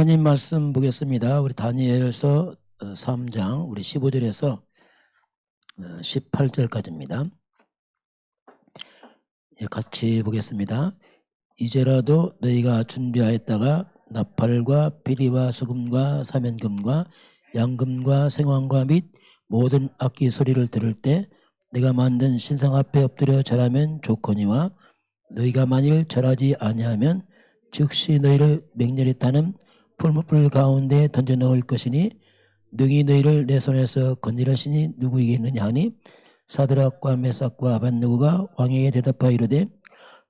하나님 말씀 보겠습니다. 우리 다니엘서 3장 우리 15절에서 18절까지입니다. 같이 보겠습니다. 이제라도 너희가 준비하였다가 나팔과 비리와 수금과 사면금과 양금과 생황과 및 모든 악기 소리를 들을 때 내가 만든 신상 앞에 엎드려 절하면 좋거니와 너희가 만일 절하지 아니하면 즉시 너희를 맹렬히 타는 풀무불 가운데 던져 넣을 것이니 능히 너희를 내 손에서 건지할 신이 누구이겠느냐 하니 사드락과 메삭과 아벳느고가 왕에게 대답하여 이르되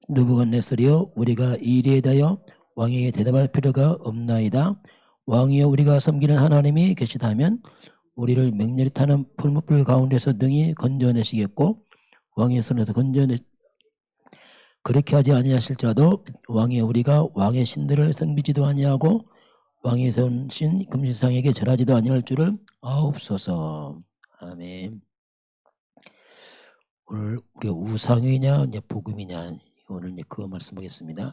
느부갓네살이여 우리가 이 일에 대하여 왕에게 대답할 필요가 없나이다. 왕이여 우리가 섬기는 하나님이 계시다면 우리를 맹렬히 타는 풀무불 가운데서 능히 건져내시겠고 왕의 손에서 그렇게 하지 아니하실지라도 왕이여 우리가 왕의 신들을 섬기지도 아니하고 왕이 세운 신 금신상에게 절하지도 아니할 줄을 아옵소서. 아멘. 오늘 우리 우상이냐 이제 복음이냐 오늘 이제 그거 말씀하겠습니다.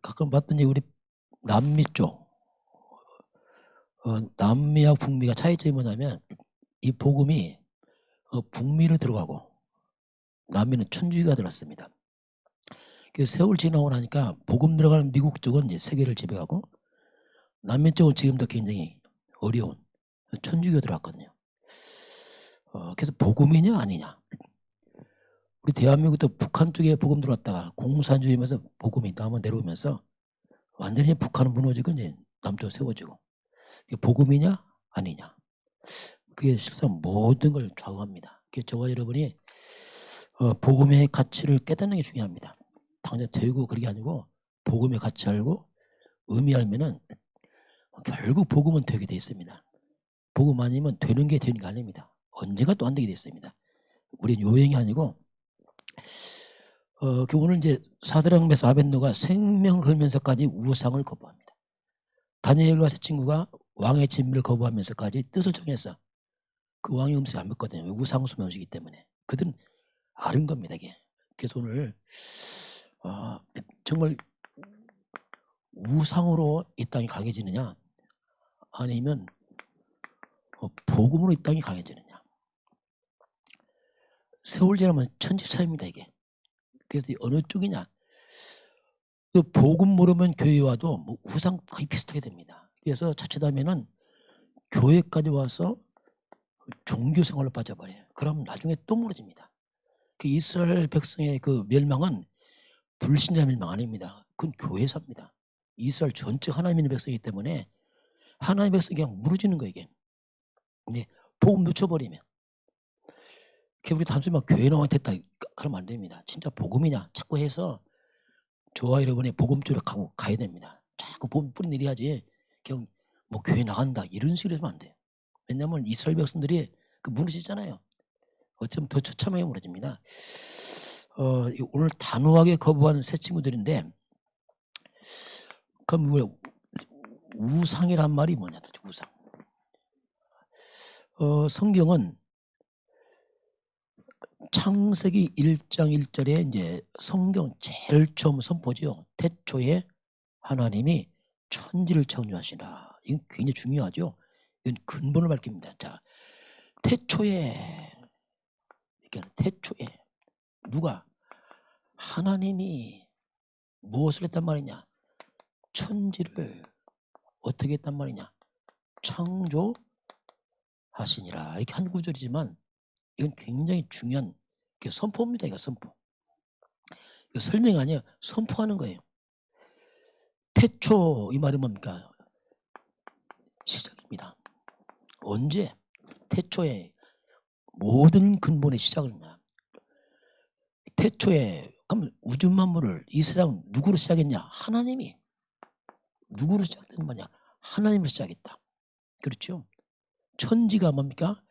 가끔 봤더니 우리 남미 쪽 남미와 북미가 차이점이 뭐냐면 이 복음이 북미로 들어가고 남미는 천주교가 들어갔습니다. 그래서 세월 지나고 나니까 복음 들어가는 미국 쪽은 이제 세계를 지배하고 남미 쪽은 지금도 굉장히 어려운 천주교 들어왔거든요. 그래서 복음이냐 아니냐. 우리 대한민국도 북한 쪽에 복음 들어왔다가 공산주의면서 복음이 남은 내려오면서 완전히 북한은 무너지고 이제 남쪽 세워지고 복음이냐 아니냐. 그게 실상 모든 걸 좌우합니다. 그래서 저와 여러분이 복음의 가치를 깨닫는 게 중요합니다. 당장 되고 그런 게 아니고 복음의 가치 알고 의미 알면은 결국 복음은 되게 돼 있습니다. 복음 아니면 되는 게 아닙니다. 언제가 또 안 되게 돼 있습니다. 우리는 요행이 아니고 오늘 이제 사드락 메삭 아벳느고가 생명 걸면서까지 우상을 거부합니다. 다니엘과 세 친구가 왕의 진미를 거부하면서까지 뜻을 정해서 그 왕의 음식을 안 먹거든요. 우상 수명시기 때문에 그들은 아는 겁니다. 이게. 그래서 오늘 정말 우상으로 이 땅이 강해지느냐 아니면 복음으로 이 땅이 강해지느냐. 세월 지나면 천지 차이입니다. 이게. 그래서 어느 쪽이냐. 복음 모르면 교회와도 뭐 우상 거의 비슷하게 됩니다. 그래서 자칫하면은 교회까지 와서 종교 생활로 빠져버려요. 그럼 나중에 또 무너집니다. 그 이스라엘 백성의 그 멸망은 불신자 멸망 아닙니다. 그건 교회사입니다. 이스라엘 전체 하나님의 백성이기 때문에 하나님의 백성이 그냥 무너지는 거예요. 이게. 근데 복음 놓쳐버리면 우리 단순히 막 교회 나와 됐다 그러면 안 됩니다. 진짜 복음이냐 자꾸 해서 저와 여러분이 복음 쪽으로 가야 됩니다. 자꾸 복음 뿌리 내려야지 그냥 뭐 교회 나간다 이런 식으로 하면 안 돼요. 왜냐하면 이스라엘 백성들이 무너지잖아요. 어쩌면 더 처참하게 무너집니다. 오늘 단호하게 거부하는 새 친구들인데 그럼 우상이란 말이 뭐냐 도대체 우상. 성경은 창세기 1장 1절에 이제 성경 제일 처음 선포죠. 태초에 하나님이 천지를 창조하시라. 이건 굉장히 중요하죠. 이건 근본을 밝힙니다. 자, 태초에 누가 하나님이 무엇을 했단 말이냐? 천지를 어떻게 했단 말이냐? 창조하시니라. 이렇게 한 구절이지만 이건 굉장히 중요한 선포입니다. 이거 선포. 이거 설명이 아니에요. 선포하는 거예요. 태초 이 말은 뭡니까? 시작입니다. 언제? 태초에 모든 근본의 시작을 합니다. 태초에 그럼 우주 만물을 이 세상은 누구로 시작했냐? 하나님이. 누구로 시작된 거냐? 하나님으로 시작했다. 그렇죠? 천지가 뭡니까?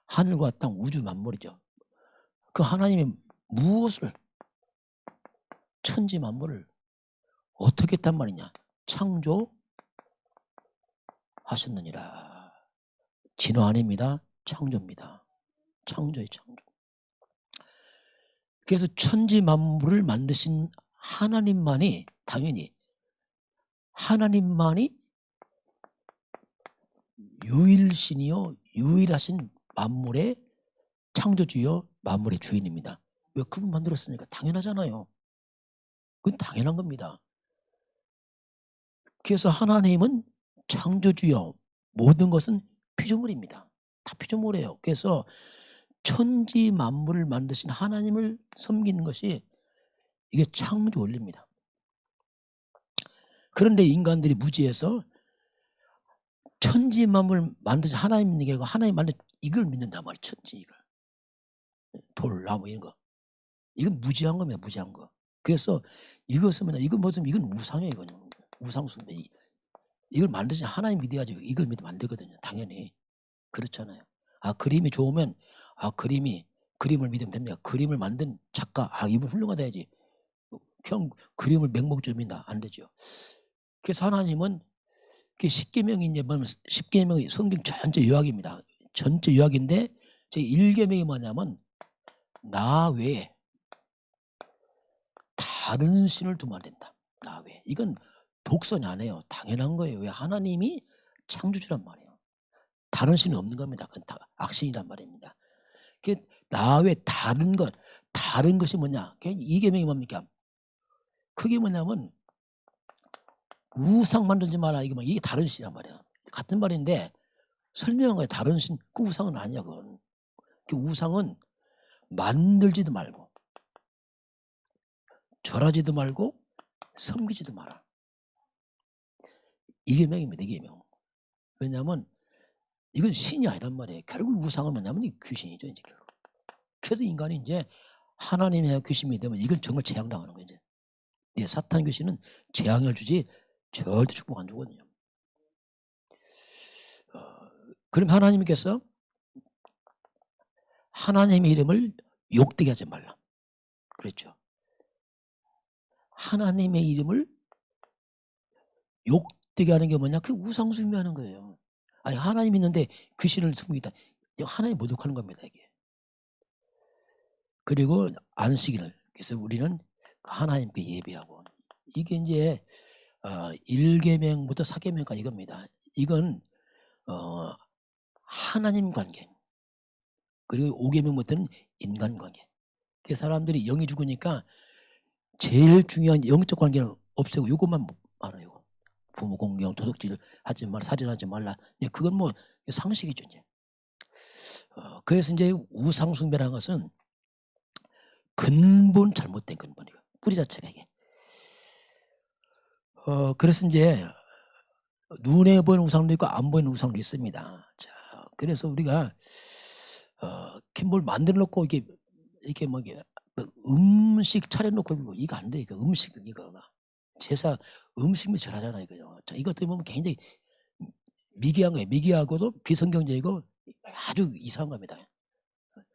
하늘과 땅 우주 만물이죠. 그 하나님이 무엇을 천지 만물을 어떻게 했단 말이냐? 창조하셨느니라. 진화 아닙니다. 창조입니다. 창조의 창조. 그래서 천지 만물을 만드신 하나님만이 당연히 하나님만이 유일신이요 유일하신 만물의 창조주요 만물의 주인입니다. 왜 그분 만들었으니까 당연하잖아요. 그건 당연한 겁니다. 그래서 하나님은 창조주요 모든 것은 피조물입니다. 다 피조물이에요. 그래서 천지 만물을 만드신 하나님을 섬기는 것이 이게 창조 원리입니다. 그런데 인간들이 무지해서 천지 만물 만드신 하나님 얘기하고 하나님 만든 이걸 믿는단 말이에요. 천지 이걸 돌 나무 이런 거 이건 무지한 겁니다. 무지한 거. 그래서 이것은 뭐냐 이건 뭐좀 이건 우상이에요. 이건 우상숭배. 이걸 만드신 하나님 믿어야지 이걸 믿으면 안 되거든요. 당연히 그렇잖아요. 아 그림이 좋으면 아 그림을 믿으면 됩니다. 그림을 만든 작가 아 이분 훌륭하다야지. 그냥 그림을 맹목적으로 믿나 안 되죠. 그래서 하나님은 그 십계명이 이제 뭐냐면 십계명이 성경 전체 요약입니다. 전체 요약인데 제 1계명이 뭐냐면 나 외에 다른 신을 두면 안 된다. 나 외에. 이건 독선이 아니에요. 당연한 거예요. 왜 하나님이 창조주란 말이에요. 다른 신은 없는 겁니다. 그건 다 악신이란 말입니다. 나 외에 다른 것이 뭐냐? 이 계명이 뭡니까? 그게 뭐냐면 우상 만들지 마라 이게 다른 신이란 말이야. 같은 말인데 설명한 거야. 다른 신, 그 우상은 아니야. 그건. 그 우상은 만들지도 말고 절하지도 말고 섬기지도 마라. 이 계명입니다. 이 계명. 왜냐하면 이건 신이 아니란 말이에요. 결국 우상은 뭐냐면 이 귀신이죠. 이제 결국. 그래서 인간이 이제 하나님의 귀신이 되면 이건 정말 재앙당하는 거예요. 이제 사탄 귀신은 재앙을 주지 절대 축복 안 주거든요. 그럼 하나님께서 하나님의 이름을 욕되게 하지 말라. 그랬죠. 하나님의 이름을 욕되게 하는 게 뭐냐? 그 우상 숭배하는 거예요. 아니 하나님 있는데 귀신을 숨기다. 하나님 모독하는 겁니다. 이게. 그리고 안식일을 그래서 우리는 하나님께 예배하고 이게 이제 1계명부터 4계명까지 이겁니다. 이건 하나님 관계 그리고 5계명부터는 인간 관계. 그 사람들이 영이 죽으니까 제일 중요한 영적 관계는 없애고 이것만 알아요. 부모 공경, 도둑질 하지 말라, 살인하지 말라. 그건 뭐 상식이죠. 이제. 그래서 이제 우상 숭배라는 것은 근본 잘못된 근본이에요. 뿌리 자체가 이게. 그래서 이제 눈에 보이는 우상도 있고 안 보이는 우상도 있습니다. 자, 그래서 우리가 뭘 만들어 놓고 이렇게 뭐 음식 차려놓고 이거 안 돼. 이거 음식 이거 제사 음식이 절하잖아요. 이거요. 자, 이것도 보면 굉장히 미개한 거예요. 미개하고도 비성경적이고 아주 이상한 겁니다.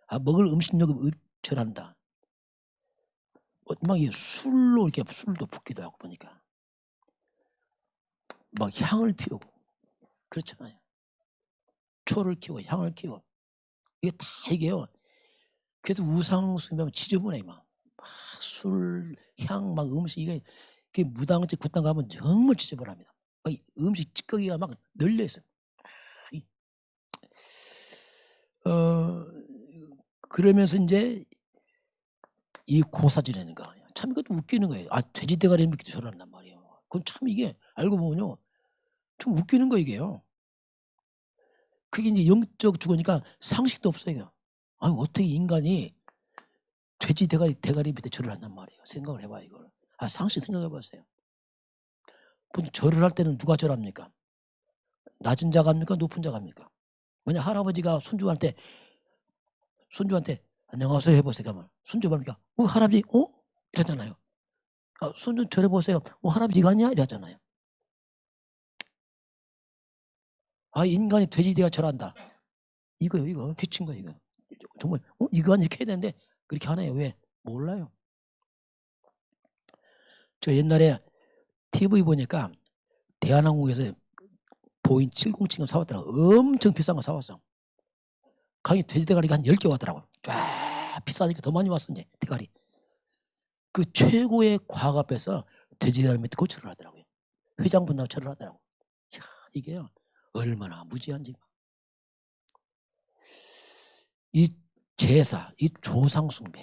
아 먹을 음식력을 절한다. 막 술로 이렇게 술도 붓기도 하고 보니까 막 향을 피우고 그렇잖아요. 초를 키우고 향을 키우고 이게 다 이게요. 그래서 우상 숭배하면 지저분해 막 술, 향, 막 음식 이게 무당집 굿당 가면 정말 지저분합니다. 막 음식 찌꺼기가 막 널려 있어요. 그러면서 이제 이 고사지라는 거 참 이것도 웃기는 거예요. 아 돼지 대가리 먹기도 저런단 말이에요. 그건 참 이게 알고 보면요 좀 웃기는 거 이게요. 그게 이제 영적 죽으니까 상식도 없어요. 아니 어떻게 인간이 돼지 대가리 밑에 절을 한단 말이에요. 생각을 해봐 이걸. 아 상식 생각해봤어요. 보통 절을 할 때는 누가 절합니까? 낮은 자가 합니까? 높은 자가 합니까? 만약 할아버지가 손주한테 안녕하세요 해보세요. 그러면 손주 뭡니까? 할아버지 이러잖아요. 손주 절해보세요. 할아버지 이거 아니야? 이러잖아요. 인간이 돼지대가 절한다. 이거요 이거 미친 거예요. 이거. 정말 이거 이렇게 해야 되는데 그렇게 하네요. 왜? 몰라요. 저 옛날에 TV 보니까 대한항공에서 보잉 707을 사왔더라고. 엄청 비싼 거 사왔어. 강에 돼지 대가리가 한 10개 왔더라고. 쫙 비싸니까 더 많이 왔어 이제 대가리. 그 최고의 과학 앞에서 돼지 대가리 밑에 고철을 하더라고요. 회장분 나고 절을 하더라고. 이게요 얼마나 무지한지. 이 제사, 이 조상 숭배,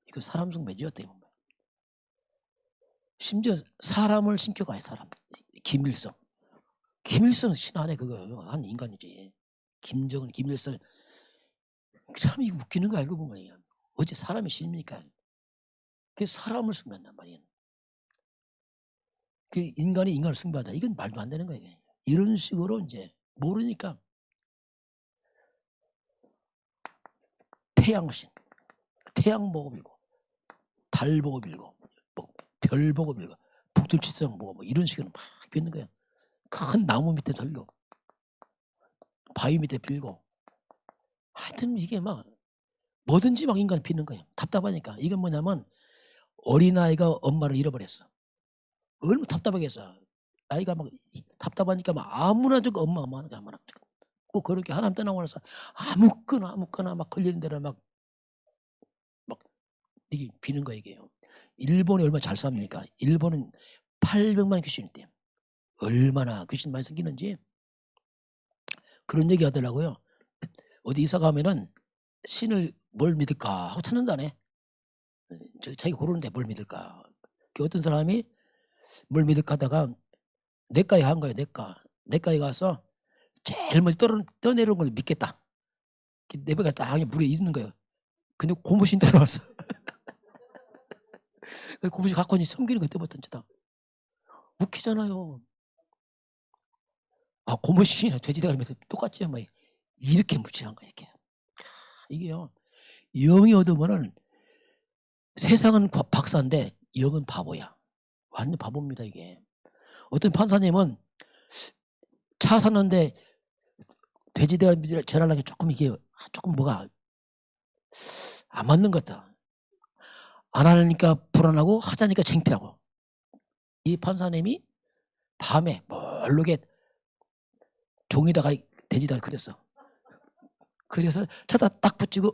이거 사람 숭배죠. 어떻게 보면. 심지어 사람을 심겨가요. 사람. 김일성 신안에 그거 한 인간이지. 김정은, 김일성. 참 이거 웃기는 거 알고 보면 어째 사람이 신입니까? 그래서 사람을 숭배한단 말이에요. 그 인간이 인간을 숭배한다. 이건 말도 안 되는 거예요. 이런 식으로 이제 모르니까 태양신, 태양 보고 빌고, 달 보고 빌고, 뭐 별 보고 빌고, 북두칠성 보고 뭐 이런 식으로 막 빌는 거야. 큰 나무 밑에 들고, 바위 밑에 빌고, 하여튼 이게 막 뭐든지 막 인간 빌는 거예요. 답답하니까. 이건 뭐냐면 어린아이가 엄마를 잃어버렸어. 얼마나 답답하겠어. 아이가 막 답답하니까 막 아무나 저거 엄마 하는 거 아무나 꼭 그렇게 하나님 떠나고 나서 아무거나 막 걸리는 대로 막 이게 비는 거 이게요. 일본이 얼마나 잘 삽니까? 일본은 800만 귀신이 있대요. 얼마나 귀신 많이 생기는지 그런 얘기 하더라고요. 어디 이사 가면은 신을 뭘 믿을까 하고 찾는다네. 자기 고르는데 뭘 믿을까. 어떤 사람이 뭘 믿을까 하다가 내과에 한 거예요. 내과에 가서 제일 먼저 떠내려온 걸 믿겠다. 내배가 딱 물에 있는 거예요. 근데 고무신 들어왔어. 고무신 갖고 있니 섬기는 그때부터 다 웃기잖아요. 아, 고무신이나 돼지대가리면서 똑같지 뭐 이렇게 무지한 거예요. 이렇게. 이게요. 영이 얻으면은 세상은 박사인데 영은 바보야. 완전 바보입니다 이게. 어떤 판사님은 차 샀는데 돼지대가리 전하려면 조금 이게 조금 뭐가 안 맞는 것 같다. 안 하니까 불안하고 하자니까 창피하고. 이 판사님이 밤에 멀르게 종이다가 돼지다가 그렸어. 그래서 차다 딱 붙이고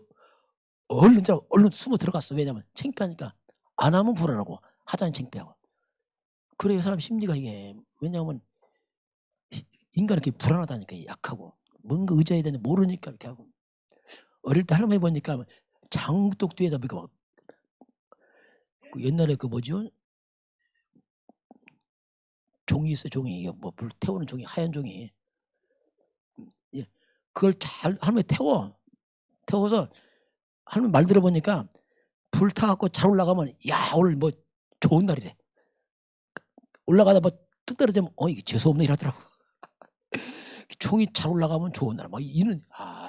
얼른 숨어 들어갔어. 왜냐면 창피하니까. 안 하면 불안하고 하자니 창피하고. 그래요 사람 심리가 이게. 왜냐하면 인간은 이렇게 불안하다니까. 약하고 뭔가 의지해야 되는데 모르니까 이렇게 하고. 어릴 때 할머니 보니까 장독 뒤에다 그 옛날에 그 뭐죠? 종이 있어. 종이. 뭐 불 태우는 종이. 하얀 종이. 예. 그걸 잘 할머니 태워서 할머니 말 들어보니까 불 타갖고 잘 올라가면 야 오늘 뭐 좋은 날이래. 올라가다 뭐 뚝 떨어지면 이게 재수없네 이러더라고. 총이 잘 올라가면 좋은 날. 막 이는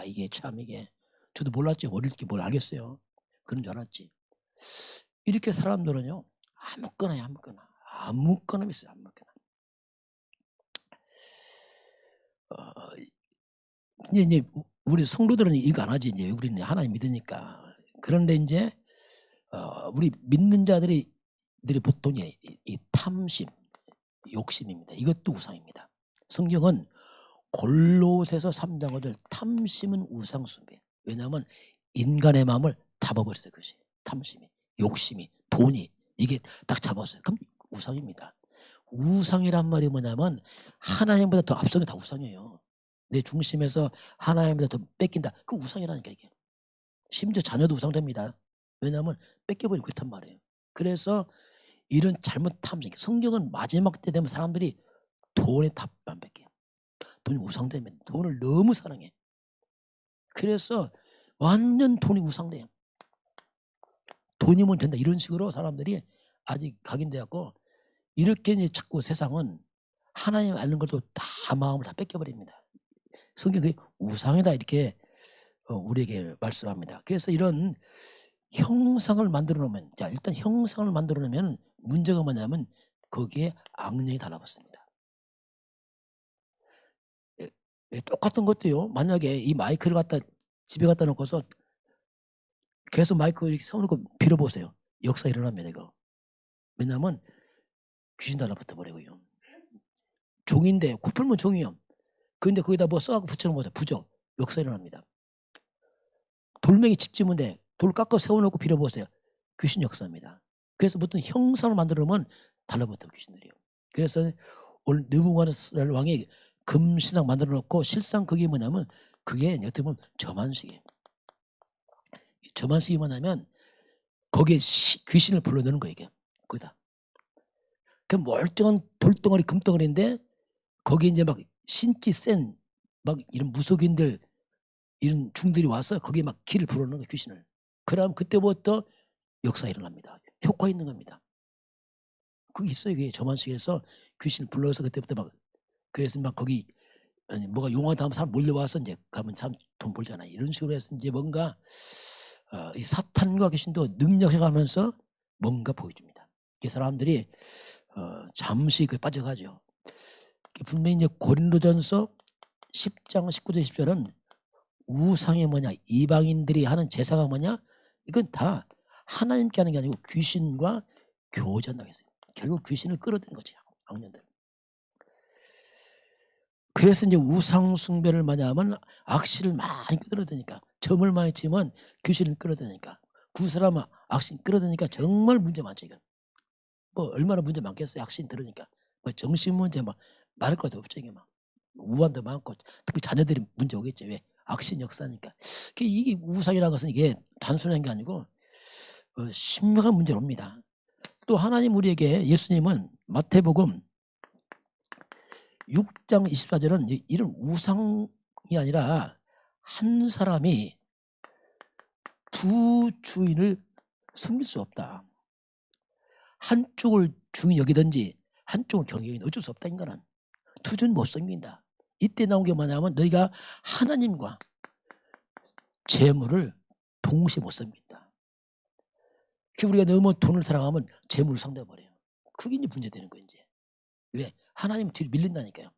이게 참 이게 저도 몰랐지. 어릴 때 뭘 알겠어요. 그런 줄 알았지. 이렇게 사람들은요 아무거나 믿어요. 아무거나. 이제 우리 성도들은 이거 안 하지. 이제 우리는 하나님 믿으니까. 그런데 이제 우리 믿는 자들이 보통 이 탐심, 욕심입니다. 이것도 우상입니다. 성경은 골로새서 3장 5절 탐심은 우상 숭배. 왜냐하면 인간의 마음을 잡아버렸어요. 그것이 탐심이, 욕심이, 돈이 이게 딱 잡았어요. 그럼 우상입니다. 우상이란 말이 뭐냐면 하나님보다 더 앞서는 다 우상이에요. 내 중심에서 하나님보다 더 뺏긴다. 그 우상이라니까 이게. 심지어 자녀도 우상됩니다. 왜냐하면 뺏겨버리고 그렇단 말이에요. 그래서 이런 잘못 탐심. 성경은 마지막 때 되면 사람들이 돈에 답만 뺏겨요. 돈이 우상되면 돈을 너무 사랑해. 그래서 완전 돈이 우상돼요. 돈이면 된다 이런 식으로 사람들이 아직 각인되었고 이렇게 이제 자꾸 세상은 하나님 아는 것도 다 마음을 다 뺏겨버립니다. 성경이 우상이다 이렇게 우리에게 말씀합니다. 그래서 이런 형상을 만들어 놓으면 일단 형상을 만들어 놓으면 문제가 뭐냐면 거기에 악령이 달라붙습니다. 똑같은 것도요. 만약에 이 마이크를 집에 갖다 놓고서 계속 마이크 이렇게 세워놓고 빌어보세요. 역사 일어납니다. 이거. 왜냐하면 귀신 달라붙어 버리고요. 종인데 코 풀면 종이요. 그런데 거기다 뭐 써갖고 붙여놓으면 부적. 역사 일어납니다. 돌멩이 집 지면 돼. 돌 깎아 세워놓고 빌어보세요. 귀신 역사입니다. 그래서 어떤 형상을 만들어 놓으면 달라붙어 귀신들이요. 그래서 오늘 느부갓네살 왕이 금신상 만들어 놓고 실상 그게 뭐냐면 그게 어떻게 보면 저만식이에요. 저만식이 뭐냐면 거기에 귀신을 불러넣는 거예요. 이게 거기다. 그 멀쩡한 돌덩어리 금덩어리인데 거기에 이제 막 신기 센 막 이런 무속인들 이런 중들이 와서 거기에 막 기를 불어넣는 거예요. 귀신을. 그럼 그때부터 역사가 일어납니다. 효과 있는 겁니다. 그게 있어요. 이게 저만식에서 귀신을 불러서 그때부터 막 그래서 막 거기 아니 뭐가 용하다 하면 사람 몰려와서 이제 가면 사람 돈 벌잖아요. 이런 식으로 해서 이제 뭔가 이 사탄과 귀신도 능력해가면서 뭔가 보여줍니다. 이 사람들이 잠시 그 빠져가죠. 분명히 이제 고린도전서 10장 19절 20절은 우상이 뭐냐, 이방인들이 하는 제사가 뭐냐, 이건 다 하나님께 하는 게 아니고 귀신과 교제한다고 했어요. 결국 귀신을 끌어들인 거죠, 악년들. 그래서 이제 우상 숭배를 많이 하면 악신을 많이 끌어들이니까, 점을 많이 치면 귀신을 끌어들이니까, 그 사람 악신 끌어들이니까 정말 문제 많죠. 이건 뭐 얼마나 문제 많겠어요. 악신 들으니까 뭐 정신 문제 막 말할 것도 없죠. 이게 막 우환도 많고 특히 자녀들이 문제 오겠죠. 왜? 악신 역사니까. 이게 우상이라는 것은 이게 단순한 게 아니고 심각한 문제로 옵니다. 또 하나님 우리에게 예수님은 마태복음 6장 24절은 이런 우상이 아니라 한 사람이 두 주인을 섬길 수 없다. 한쪽을 중히 여기든지 한쪽을 경히 여기든 어쩔 수 없다. 인간은 두 주는 못 섬긴다. 이때 나온 게 뭐냐면 너희가 하나님과 재물을 동시에 못 섬긴다. 우리가 너무 돈을 사랑하면 재물을 상대해버려요. 그게 이제 문제되는 거예요. 이제. 왜? 하나님 뒤로 밀린다니까요.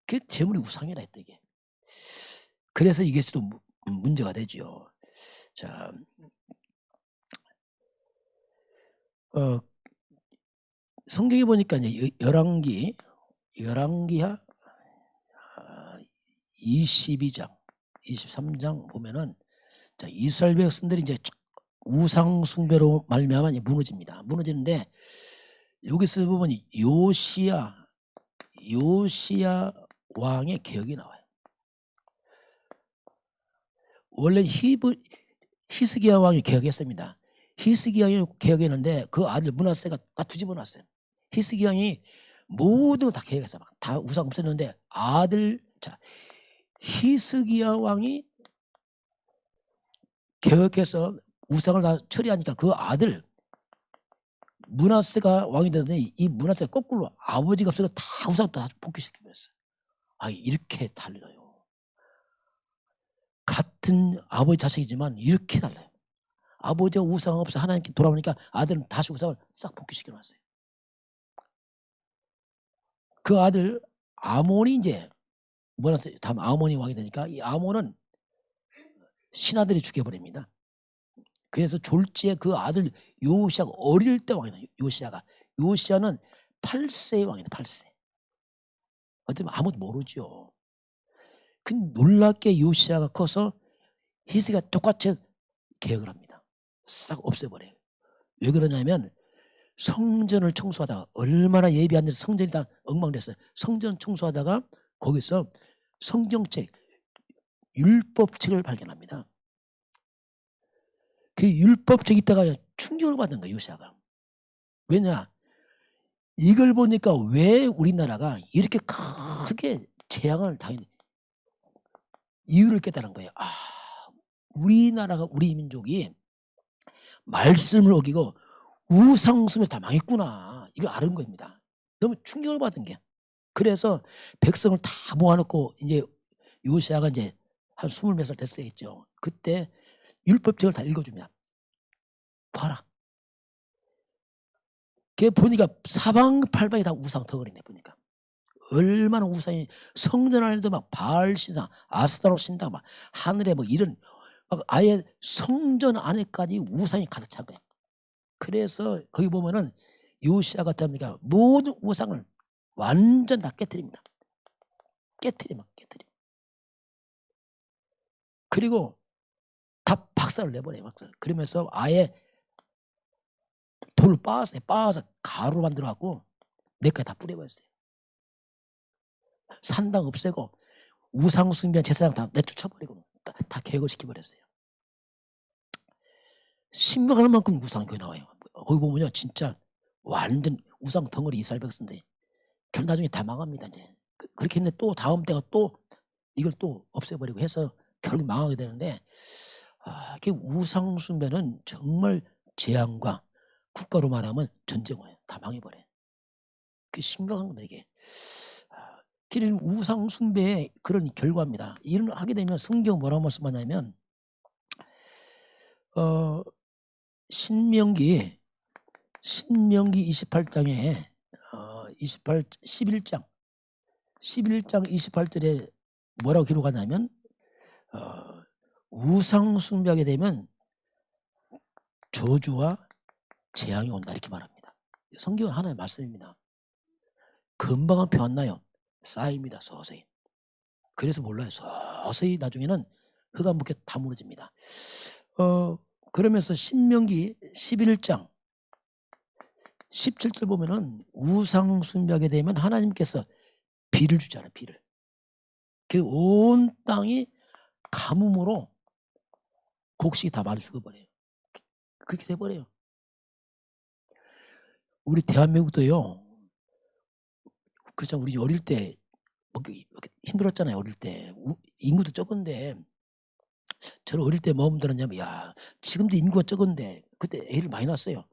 그게 재물이 우상이라 했다 이게. 그래서 이게 또 문제가 되죠. 자, 성경에 보니까 이제 열왕기하 22장, 23장 보면은 자, 이스라엘 백성들이 이제 우상 숭배로 말미암아 무너집니다. 무너지는데 여기서 보면 요시야 왕의 개혁이 나와요. 원래 히스기야 왕이 개혁했습니다. 히스기야 왕이 개혁했는데 그 아들 므낫세가 다 뒤집어 놨어요. 히스기야 왕이 모든 걸 다 개혁했어요. 다 우상 없었는데 히스기야 왕이 개혁해서 우상을 다 처리하니까 그 아들 므낫세가 왕이 되더니 이 므낫세가 거꾸로 아버지가 없어서 다 우상을 다 복귀시켜버렸어요. 이렇게 달라요. 같은 아버지 자식이지만 이렇게 달라요. 아버지가 우상 없어 하나님께 돌아오니까 아들은 다시 우상을 싹 복귀시켜놨어요. 그 아들 아몬이 이제 므낫세 다음 아몬이 왕이 되니까 이 아몬은 신하들이 죽여버립니다. 그래서 졸지에 그 아들 요시야가 어릴 때 왕이 돼요. 요시야는 8세의 왕이다. 8세. 어떻게 보면 아무도 모르죠. 그 놀랍게 요시야가 커서 히스기야가 똑같이 개혁을 합니다. 싹 없애버려요. 왜 그러냐면 성전을 청소하다가 얼마나 예비 안 돼서 성전이 다 엉망됐어요. 성전 청소하다가 거기서 성경책, 율법책을 발견합니다. 그 율법책 있다가 충격을 받은 거예요. 요시야가. 왜냐? 이걸 보니까 왜 우리나라가 이렇게 크게 재앙을 당했는 이유를 깨달은 거예요. 우리나라가 우리 민족이 말씀을 어기고 우상숭배에 다 망했구나. 이걸 아는 겁니다. 너무 충격을 받은 게. 그래서 백성을 다 모아놓고 이제 요시야가 이제 한 20몇 살 됐어야 했죠. 그때 율법책을 다 읽어줍니다. 봐라. 걔 보니까 사방팔방이 다 우상 덩어리네 보니까. 얼마나 우상이 성전 안에도 막 바알 신상, 아스타로 신당, 막 하늘에 뭐 이런 막 아예 성전 안에까지 우상이 가득 찬 거야. 그래서 거기 보면은 요시야 같은 합니까 모든 우상을 완전 다 깨트립니다. 깨트려. 그리고 다 박살을 내버려요. 박살. 그러면서 아예 돌을 빻아서 가루로 만들어갖고 몇 가지 다 뿌려버렸어요. 산당 없애고 우상 숭배한 제사장 다 내쫓아버리고 다 개거시켜버렸어요. 심각할 만큼 우상교회 나와요. 거기 보면요 진짜 완전 우상 덩어리 이스라엘 백성들이 결 나중에 다 망합니다. 이제 그렇게 했는데 또 다음 때가 또 이걸 또 없애버리고 해서 결국 망하게 되는데 이게 우상 숭배는 정말 재앙과 국가로 말하면 전쟁이에요. 다 망해버려요. 그게 심각한 겁니다. 이게. 그런 우상 숭배의 그런 결과입니다. 이런 하게 되면 성경 뭐라고 말씀하냐면 신명기 28장에 11장 28절에 뭐라고 기록하냐면 우상 숭배하게 되면 저주와 재앙이 온다 이렇게 말합니다. 성경은 하나의 말씀입니다. 금방은 표 안 나요. 쌓입니다. 서서히. 그래서 몰라요. 서서히 나중에는 흙 안 묻게 다 무너집니다. 그러면서 신명기 11장 17절 보면은 우상 숭배하게 되면 하나님께서 비를 주잖아요. 비를. 그 온 땅이 가뭄으로 곡식이 다 마르 죽어버려요. 그렇게 돼버려요. 우리 대한민국도요. 그렇죠. 우리 어릴 때 힘들었잖아요. 어릴 때 인구도 적은데 저는 어릴 때 마음 들었냐면 야 지금도 인구가 적은데 그때 애를 많이 낳았어요.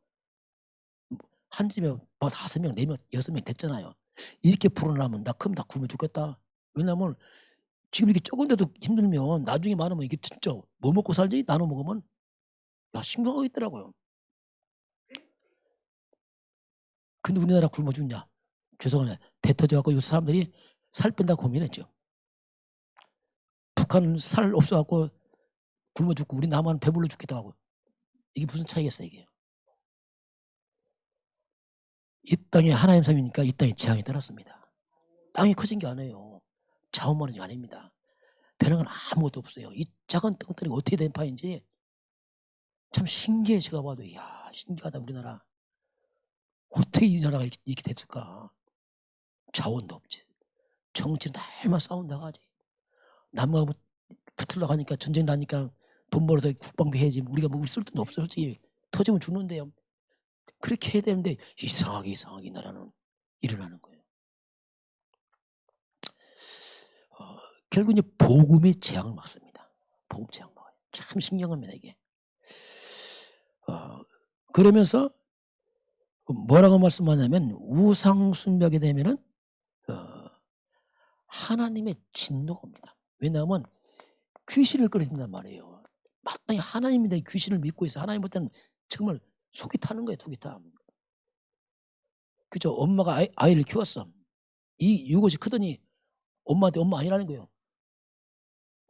한 집에 5명, 4명, 6명 됐잖아요. 이렇게 불어나면 나 크면 다 굶어 죽겠다. 왜냐면 지금 이렇게 적은데도 힘들면 나중에 많으면 이게 진짜 뭐 먹고 살지? 나눠 먹으면 야 심각하겠더라고요. 근데 우리나라 굶어 죽냐? 죄송하네. 배 터져갖고 요새 사람들이 살 뺀다 고민했죠. 북한은 살 없어갖고 굶어 죽고 우리 남한은 배불러 죽겠다 하고 이게 무슨 차이겠어요 이게. 이 땅에 하나님 섬이니까 이 땅에 재앙이 떨었습니다. 땅이 커진 게 아니에요. 자원 많은 게 아닙니다. 변한 건 아무것도 없어요. 이 작은 덩어리가 어떻게 된 파인지 참 신기해. 제가 봐도 이야 신기하다. 우리나라 어떻게 이 나라가 이렇게 됐을까. 자원도 없지. 정치는 날만 싸운다고 하지. 남하고 붙으려고 하니까 전쟁 나니까 돈 벌어서 국방비 해야지. 우리가 뭐 쓸 돈도 없어. 솔직히 터지면 죽는데요. 그렇게 해야 되는데 이상하게 이 나라는 일어나는 거예요. 결국 이제 복음이 재앙을 막습니다. 복음 재앙 막아요. 참 신기합니다 이게. 그러면서 뭐라고 말씀하냐면 우상 숭배하게 되면은 하나님의 진노가 옵니다. 왜냐하면 귀신을 끌어들인단 말이에요. 마땅히 하나님인데 귀신을 믿고 있어. 하나님 볼 때는 정말 속이 타는 거예요. 속이 타. 그죠? 엄마가 아이를 키웠어. 이것이 크더니 엄마한테 엄마 아니라는 거예요.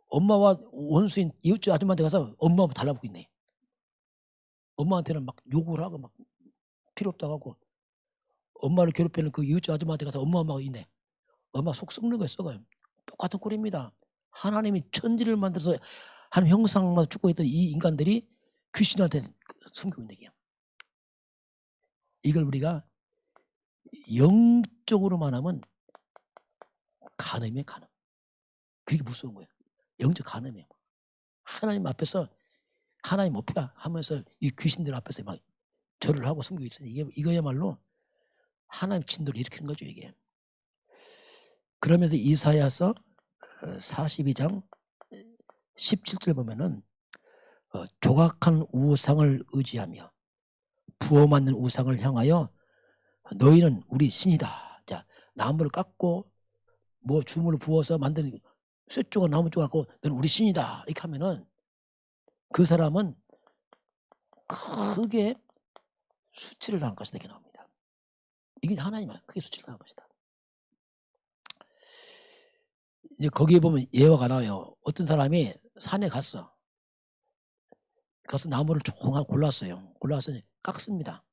엄마와 원수인 이웃집 아줌마한테 가서 엄마하고 달라붙고 있네. 엄마한테는 막 욕을 하고 막 필요 없다고 하고 엄마를 괴롭히는 그 이웃집 아줌마한테 가서 엄마하고 있네. 엄마 속 썩는 거예요. 썩어요. 똑같은 꼴입니다. 하나님이 천지를 만들어서 한 형상만 죽고 있던 이 인간들이 귀신한테 섬기고 있는 얘기야. 이걸 우리가 영적으로만 하면 간음이에요. 간음. 그게 무서운 거예요. 영적 간음이에요. 하나님 앞에서 하나님 없다 하면서 이 귀신들 앞에서 막 절을 하고 섬기고 있으니 이거야말로 하나님 진노를 일으키는 거죠. 이게. 그러면서 이사야서 42장 17절 보면은 조각한 우상을 의지하며 부어맞는 우상을 향하여 너희는 우리 신이다. 자, 나무를 깎고 뭐 주물을 부어서 만든 쇠조각 나무 조각 갖고 너는 우리 신이다. 이렇게 하면은 그 사람은 크게 수치를 당할 것이다. 이렇게 나옵니다. 이게 하나님은 크게 수치를 당할 것이다. 이제 거기에 보면 예화가 나와요. 어떤 사람이 산에 가서 나무를 조금 골랐어요. 골라서 깎습니다.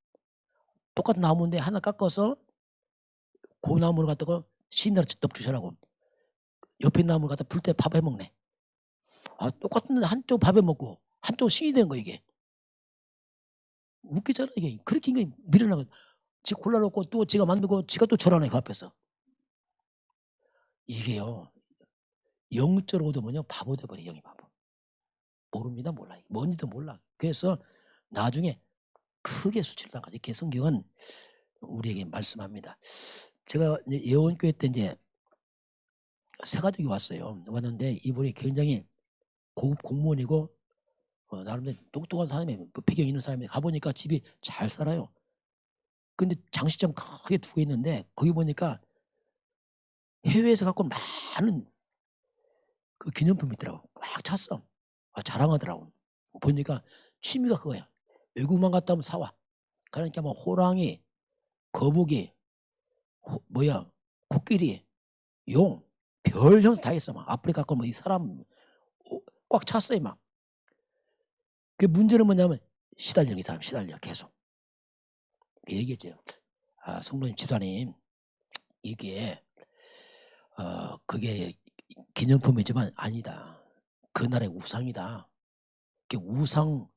똑같은 나무인데 하나 깎아서 그 나무를 갖다가 시인들한테 직접 주셔라고. 옆에 나무를 갖다 불 때 밥 해먹네. 똑같은 한쪽 밥에 먹고 한쪽 신이 된 거 이게. 웃기잖아 이게. 그렇게 인간이 미련한 거. 지 골라놓고 또 지가 만들고 지가 또 절하네 그 앞에서. 이게요 0.5도면요 바보 돼버려. 영이 바보. 모릅니다. 몰라요. 뭔지도 몰라. 그래서 나중에 크게 수치를 당하지. 그 성경은 우리에게 말씀합니다. 제가 이제 예원교회 때 이제 세 가족이 왔는데 이분이 굉장히 고급 공무원이고 나름대로 똑똑한 사람이에요. 배경 있는 사람이 가보니까 집이 잘 살아요. 근데 장식장 크게 두 개 있는데 거기 보니까 해외에서 갖고 온 많은 그 기념품이 있더라고. 막 찼어. 자랑하더라고. 보니까 취미가 그거야. 외국만 갔다 오면 사와. 그러니까 뭐 호랑이, 거북이, 코끼리, 용, 별 형사 다 있어. 막 아프리카 거 뭐 이 사람 꽉 찼어요. 막. 그 문제는 뭐냐면 시달리는 이 사람 시달려 계속. 얘기했죠. 성도님 집사님 이게 그게 기념품이지만 아니다. 그날의 우상이다. 우상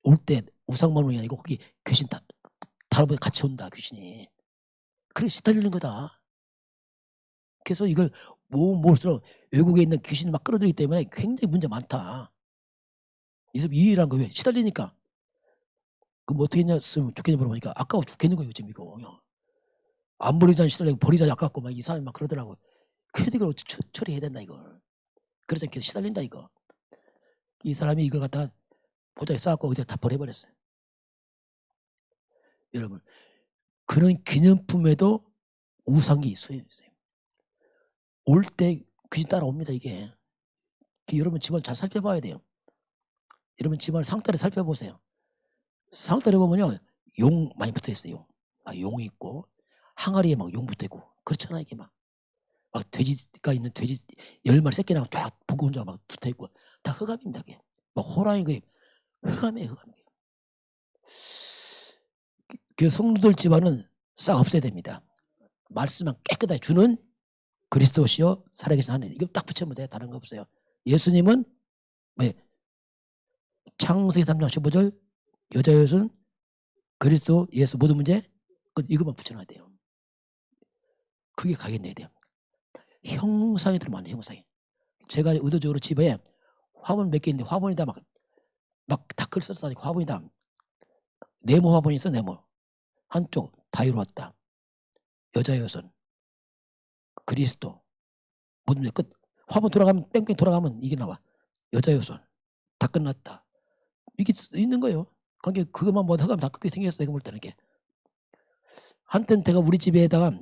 올 때 우상만 오는 게 아니고 거기 귀신 다른 같이 온다. 귀신이. 그래 시달리는 거다. 그래서 이걸 모을수록 외국에 있는 귀신이 막 끌어들이기 때문에 굉장히 문제 많다. 이 사람 이해란 거 왜 시달리니까. 그럼 어떻게 했으면 좋겠냐 물어보니까 아까워 죽겠는 거예요 지금 이거. 안 버리자니 시달리고 버리자니 아깝고 막 이 사람이 막 그러더라고요. 그래도 이걸 처리해야 된다 이걸. 그래서 계속 시달린다 이거. 이 사람이 이걸 갖다가 보자에 쌓았고 어디다 다 버려버렸어요. 여러분 그런 기념품에도 우상이 있어요. 올 때 귀신 따라옵니다 이게. 여러분 집안 잘 살펴봐야 돼요. 여러분 집안 상다리 살펴보세요. 상다리 보면요 용 많이 붙어있어요. 용이 있고 항아리에 막 용 붙어있고 그렇잖아 이게 막 돼지가 있는 돼지 10마리 새끼랑 쫙 보고 혼자 막 붙어있고 다 흑암입니다. 그게. 막 호랑이 그림 흑암이에요. 흑암. 그 성도들 집안은 싹 없애야 됩니다. 말씀만 깨끗하게 주는 그리스도시요 살아계신 하나님. 이거 딱 붙이면 돼. 다른 거 없어요. 예수님은 왜 창세기 3장 15절 여자 여순 그리스도 예수 모든 문제 이것만 붙여놔야 돼요. 그게 가겠네야 돼요. 형상이 들어가면 안 돼요. 형상이. 제가 의도적으로 집에 화분 몇 개 있는데 화분에다 막 다크를 썼다니까 화분이다. 네모 화분이 있어. 네모. 한쪽 다 이루었다. 여자 여순 그리스도 모든 문제 끝. 화분 돌아가면 뺑뺑 돌아가면 이게 나와. 여자 여순 다 끝났다. 이게 있는 거예요. 그러니까 그것만 뭐 하면 다 그렇게 생겼어요. 내가 볼 때는 게. 한때는 제가 우리 집에다가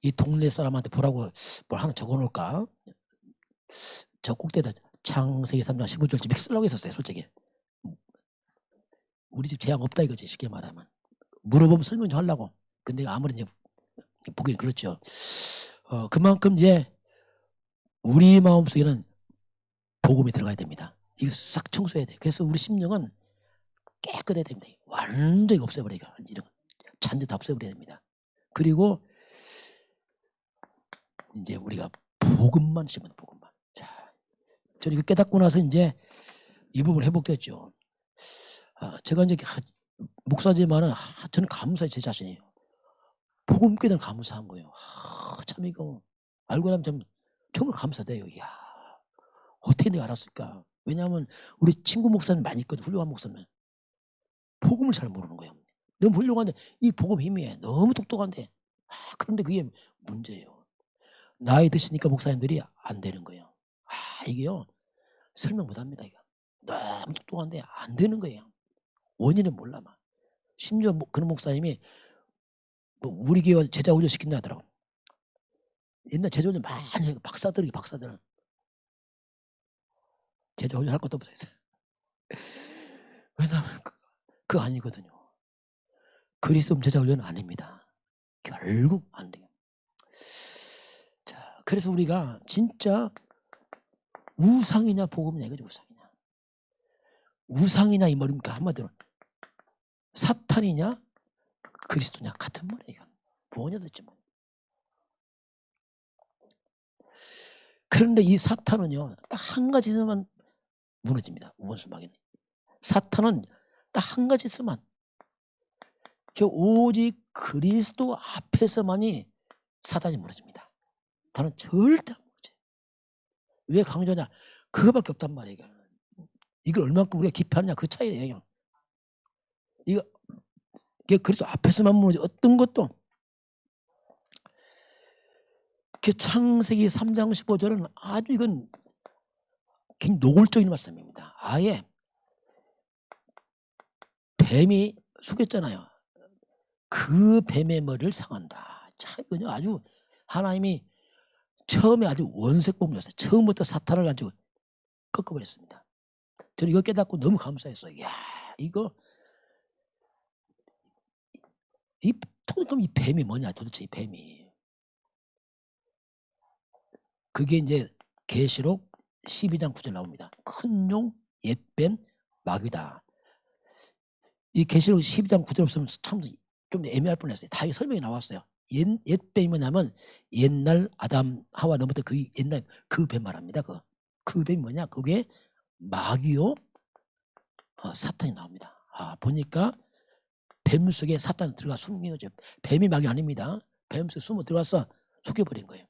이 동네 사람한테 보라고 뭘 하나 적어놓을까? 저 꼭대에다 창세기 3장 15절쯤 이렇게 쓰려고 했었어요. 솔직히. 우리 집 재앙 없다 이거지 쉽게 말하면. 물어보면 설명 좀 하려고. 근데 아무리 이제 보기는 그렇죠. 그만큼 이제 우리 마음속에는 복음이 들어가야 됩니다. 이거 싹 청소해야 돼. 그래서 우리 심령은 깨끗해야 됩니다. 완전히 없애버리니까 이런 잔재 다 없애버려야 됩니다. 그리고 이제 우리가 복음만 심으면 복음만. 자, 저는 이거 깨닫고 나서 이제 이 부분 회복됐죠. 제가 이제 목사지만은 저는 감사해 제 자신이에요. 복음 깨달은 감사한 거예요. 참 이거 알고 나면 참 정말 감사돼요. 이야 어떻게 내가 알았을까? 왜냐하면 우리 친구 목사님 많이 있거든. 훌륭한 목사님. 복음을 잘 모르는 거예요. 너무 훌륭한데 이 복음 힘이 너무 똑똑한데 그런데 그게 문제예요. 나이 드시니까 목사님들이 안 되는 거예요. 이게요 설명 못합니다. 이거 너무 똑똑한데 안 되는 거예요. 원인은 몰라 막. 심지어 그런 목사님이 우리 교회 와서 제자 훈련 시킨다 하더라고. 옛날 제자 훈련 많이 해요. 박사들 제자 훈련 할 것도 없어요. 왜냐하면 그거 아니거든요. 그리스도 제자 훈련은 아닙니다. 결국 안 돼요. 자, 그래서 우리가 진짜 우상이냐 복음이냐 이거죠. 우상이냐 이 말입니까? 한마디로 사탄이냐 그리스도냐 같은 말이에요. 뭐냐 도대체 뭐. 그런데 이 사탄은요 딱 한 가지 있으면 무너집니다. 원수마귀는. 사탄은 딱 한 가지 있으면 오직 그리스도 앞에서만이 사탄이 무너집니다. 사탄은 절대 안 먹어져요. 왜 강조하냐? 그거밖에 없단 말이에요. 이걸 얼마큼 우리가 기피하느냐 그 차이예요. 이게 그래서 앞에서만 무너지 어떤 것도 창세기 3장 15절은 아주 이건 굉장히 노골적인 말씀입니다. 아예 뱀이 속였잖아요. 그 뱀의 머리를 상한다. 참 이건 아주 하나님이 처음에 아주 원색법이었어요. 처음부터 사탄을 가지고 꺾어버렸습니다. 저는 이거 깨닫고 너무 감사했어요. 이야 이거 그럼 이 뱀이 뭐냐 도대체 이 뱀이. 그게 이제 계시록 12장 9절 나옵니다. 큰 용, 옛뱀, 마귀다. 이 계시록 12장 9절 없으면 참 좀 애매할 뻔했어요. 다 설명이 나왔어요. 옛뱀이 뭐냐면 옛날 아담 하와 넘었던 그 옛날 그 뱀 말합니다. 그 뱀이 뭐냐? 그게 마귀요 사탄이 나옵니다. 보니까 뱀 속에 사탄이 들어가 숨긴 거죠. 뱀이 마귀 아닙니다. 뱀 속에 숨어 들어가서 속여버린 거예요.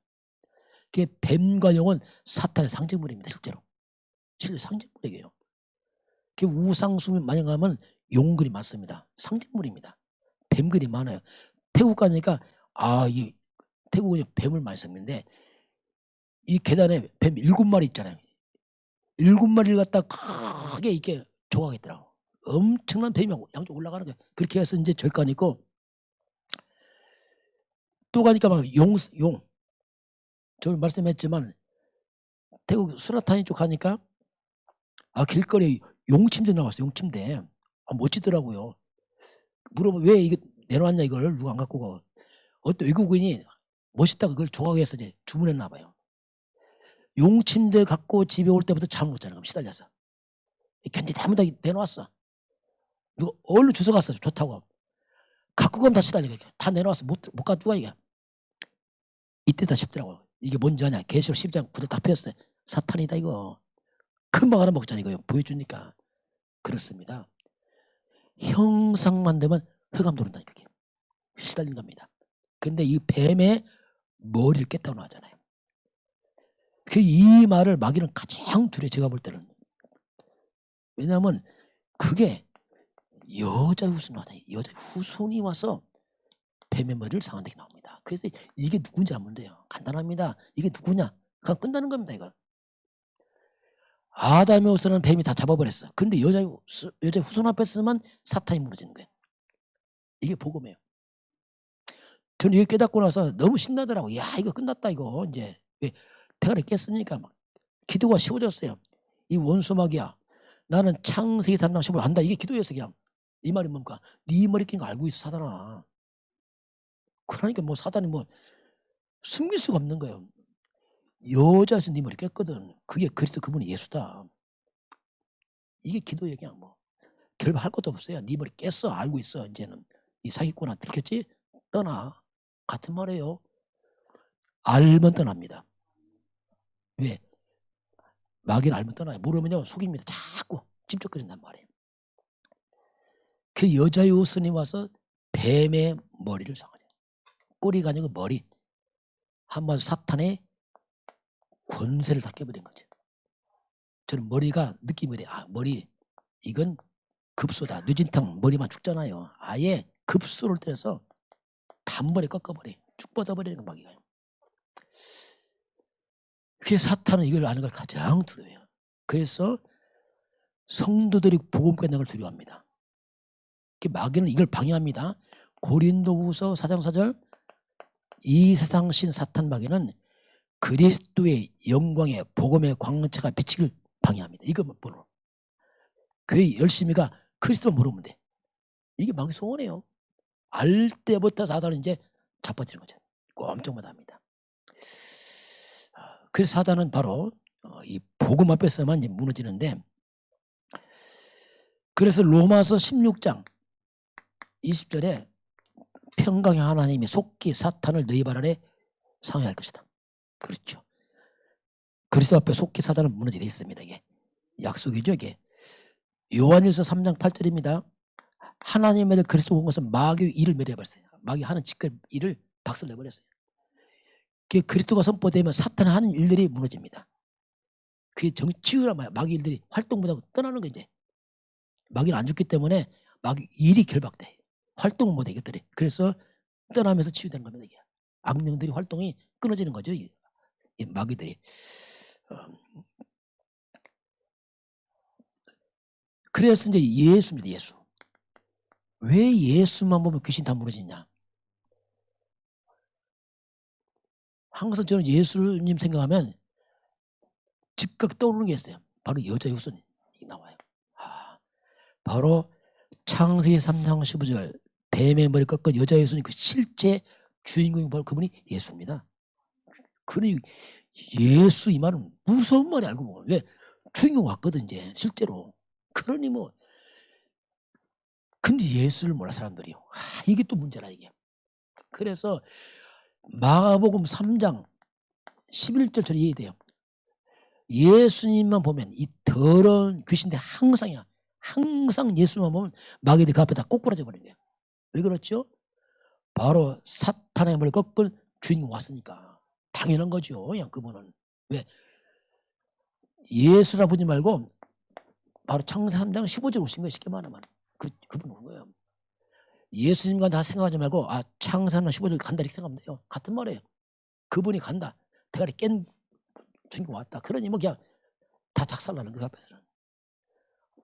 그게 뱀과 용은 사탄의 상징물입니다. 실제 상징물이에요. 그 우상숭배 만약하면 용글이 많습니다. 상징물입니다. 뱀글이 많아요. 태국 가니까 이 태국은 뱀을 많이 썼는데 이 계단에 뱀 7마리 있잖아요. 7마리를 갖다 크게 이렇게 조각했더라고. 엄청난 뱀이 양쪽 올라가는 거예요. 그렇게 해서 이제 절간 있고 또 가니까 막 용. 저 말씀했지만 태국 수라타니 쪽 가니까 길거리에 용침대 나왔어요. 용침대. 멋지더라고요. 물어보면 왜 이게 내놓았냐 이걸 누가 안 갖고 가. 어떤 외국인이 멋있다고 그걸 조각해서 이제 주문했나 봐요. 용침대 갖고 집에 올 때부터 잠을 못 자는 겁니다. 시달려서. 견디 다무다 내놓았어. 누가 얼른 주워 갔어. 좋다고. 갖고 가면 다 시달리고 다 내놓았어. 못 가져가 이게. 이때다 싶더라고요. 이게 뭔지 아냐. 계시록 10장 9절 다 펴였어요. 사탄이다 이거. 금방 하나 먹자니 이거 보여주니까. 그렇습니다. 형상만 되면 흑암 도른다 이게. 시달린답니다. 근데 이 뱀의 머리를 깼다고 하잖아요. 이 말을 마귀는 가장 두려워 제가 볼 때는. 왜냐하면 그게 여자 후손이 와서 뱀의 머리를 상한다고 나옵니다. 그래서 이게 누군지 알면 돼요. 간단합니다. 이게 누구냐? 그냥 끝나는 겁니다. 이거. 아담의 후손은 뱀이 다 잡아버렸어. 근데 여자 후손 앞에 쓰면 사탄이 무너지는 거예요. 이게 복음이에요. 저는 이거 깨닫고 나서 너무 신나더라고. 야 이거 끝났다 이거. 이제 왜 대가리 깼으니까 막 기도가 쉬워졌어요. 이 원수마귀야. 나는 창세기 3장 15절 안다. 이게 기도였어 그냥. 이 말이 뭡니까? 네 머리 낀 거 알고 있어 사단아. 그러니까 뭐 사단이 뭐 숨길 수가 없는 거예요. 여자에서 네 머리 깼거든. 그게 그리스도 그분이 예수다. 이게 기도 얘기야 뭐. 결국 할 것도 없어요. 네 머리 깼어. 알고 있어. 이제는 이 사기꾼아 들켰지? 떠나. 같은 말이에요. 알면 떠납니다. 왜? 마귀는 알면 떠나요. 모르면요 속입니다. 자꾸 찜쩍거린단 말이에요. 그 여자의 후손이 와서 뱀의 머리를 상하죠. 꼬리가 아니고 머리. 한번 사탄의 권세를 다 깨버린 거죠. 저는 머리가 느낌이 머리 이건 급소다. 뇌진탕 머리만 죽잖아요. 아예 급소를 때려서 단머리 꺾어버려. 쭉 뻗어버리는 거 마귀가요. 그래서 사탄은 이걸 아는 걸 가장 두려워해요. 그래서 성도들이 복음 깨닫는 걸 두려워합니다. 마귀는 이걸 방해합니다. 고린도후서 4장 4절 이 세상 신 사탄 마귀는 그리스도의 영광의 복음의 광채가 비치길 방해합니다. 이것만 보러. 교회 열심히가 그리스도만 모르면 돼. 이게 마귀 소원이에요. 알 때부터 사단은 이제 자빠지는 거죠. 꼼짝마다 합니다. 그래서 사단은 바로 이 복음 앞에서만 무너지는데 그래서 로마서 16장 20절에 평강의 하나님이 속히 사탄을 너희 발 아래 상해할 것이다. 그렇죠. 그리스도 앞에 속히 사단은 무너지게 되어 있습니다. 이게 약속이죠. 이게 요한일서 3장 8절입니다. 하나님의 그리스도 온 것은 마귀의 일을 멸해버렸어요. 마귀 하는 짓거리 일을 박살내버렸어요. 그리스도가 선포되면 사탄이 하는 일들이 무너집니다. 그게 정치유란 말이야. 마귀 일들이 활동 못하고 떠나는 거 이제. 마귀는 안 죽기 때문에 마귀 일이 결박돼. 활동을 못해 이것들이. 그래서 떠나면서 치유되는 겁니다. 이게. 악령들이 활동이 끊어지는 거죠. 이 마귀들이. 그래서 이제 예수입니다. 예수. 왜 예수만 보면 귀신 다 무너지냐? 항상 저는 예수님 생각하면 즉각 떠오르는 게 있어요. 바로 여자의 후손이 나와요. 바로 창세기 3장 15절 뱀의 머리 꺾은 여자의 후손이 그 실제 주인공이 바로 그분이 예수입니다. 그러니 예수 이 말은 무서운 말이 알고 보면 왜 주인공 왔거든 이제 실제로. 그러니 뭐 근데 예수를 몰라 사람들이요. 이게 또 문제라 이게. 그래서 마가복음 3장 11절처럼 이해돼요. 예수님만 보면 이 더러운 귀신들 항상이야. 항상 예수만 보면 마귀들 그 앞에 다 꼬꾸라져 버린 거예요. 왜 그렇죠? 바로 사탄의 머리를 꺾은 주인공 왔으니까. 당연한 거죠. 그냥 그분은. 왜? 예수라 보지 말고 바로 창세기 3장 15절 오신 거예요. 쉽게 말하면. 그분 온 거예요. 예수님과 다 생각하지 말고 창세기 3장 15절 간다 이렇게 생각하면 돼요. 같은 말이에요. 그분이 간다. 대가리 깬 주인공 왔다. 그러니 뭐 그냥 다 작살나는 그 앞에서는.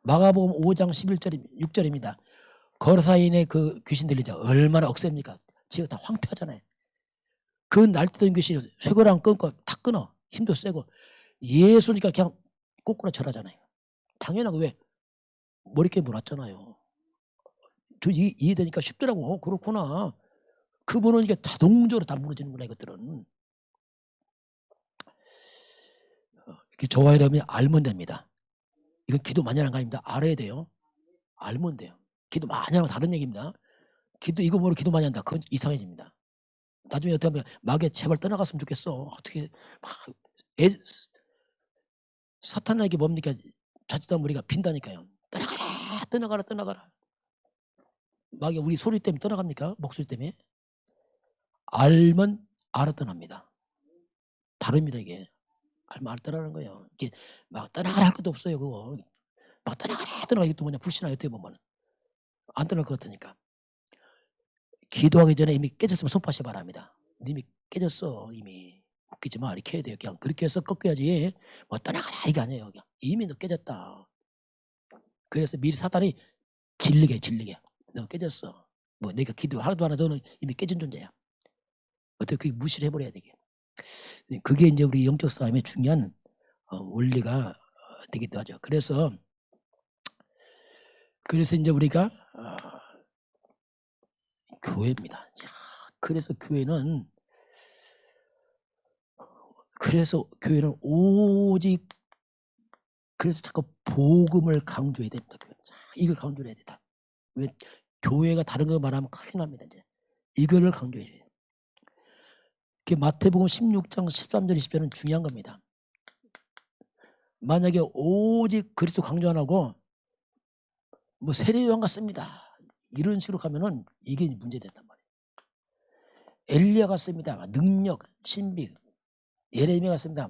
마가복음 5장 11절 6절입니다. 거사인의 그 귀신 들리자 얼마나 억셉니까? 지가 다 황폐하잖아요. 그 날뛰던 귀신이 쇠고랑 끊고 다 끊어. 힘도 세고. 예수니까 그냥 꼬꾸라 절하잖아요. 당연하고 왜? 머리깨 물었잖아요. 저 이해되니까 쉽더라고. 그렇구나. 그분은 이게 자동적으로 다 무너지는구나 이것들은. 이렇게 저와 여러분이 알면 됩니다. 이건 기도 많이 하는 거 아닙니다. 알아야 돼요. 알면 돼요. 기도 많이 하는 거 다른 얘기입니다. 이거 모르고 기도 많이 한다. 그건 이상해집니다. 나중에 어떻게 하면 마귀 제발 떠나갔으면 좋겠어. 어떻게 사탄에게 뭡니까? 자칫하면 우리가 빈다니까요. 떠나가라. 마귀 우리 소리 때문에 떠나갑니까? 목소리 때문에? 알면 알아떠납니다. 다릅니다 이게. 알면 알아떠나는 거예요. 이게 막 떠나가라 할 것도 없어요. 그거. 막 떠나가라 이것도 뭐냐 불신하게 어떻게 보면 안 떠날 것 같으니까. 기도하기 전에 이미 깨졌으면 손파시 바랍니다. 님이 깨졌어 이미. 웃기지 마 이렇게 해야 돼요. 그냥 그렇게 해서 꺾여야지. 뭐 떠나가라 이게 아니에요. 그냥. 이미 너 깨졌다. 그래서 미리 사탄이 질리게 너 깨졌어. 뭐 내가 기도 하루도 안 해도 너는 이미 깨진 존재야. 어떻게 그게 무시를 해버려야 되게. 그게 이제 우리 영적 싸움의 중요한 원리가 되기도 하죠. 그래서 이제 우리가 교회입니다. 그래서 교회는 오직 그래서 자꾸 복음을 강조해야 된다. 이걸 강조해야 된다. 왜 교회가 다른 거 말하면 큰일 납니다. 이제 이거를 강조해야 돼요. 마태복음 16장 13절 20절은 중요한 겁니다. 만약에 오직 그리스도 강조 안 하고 뭐 세례요한 같습니다. 이런 식으로 가면은 이게 문제된단 말이에요. 엘리야 같습니다. 능력, 신비, 예레미야 같습니다.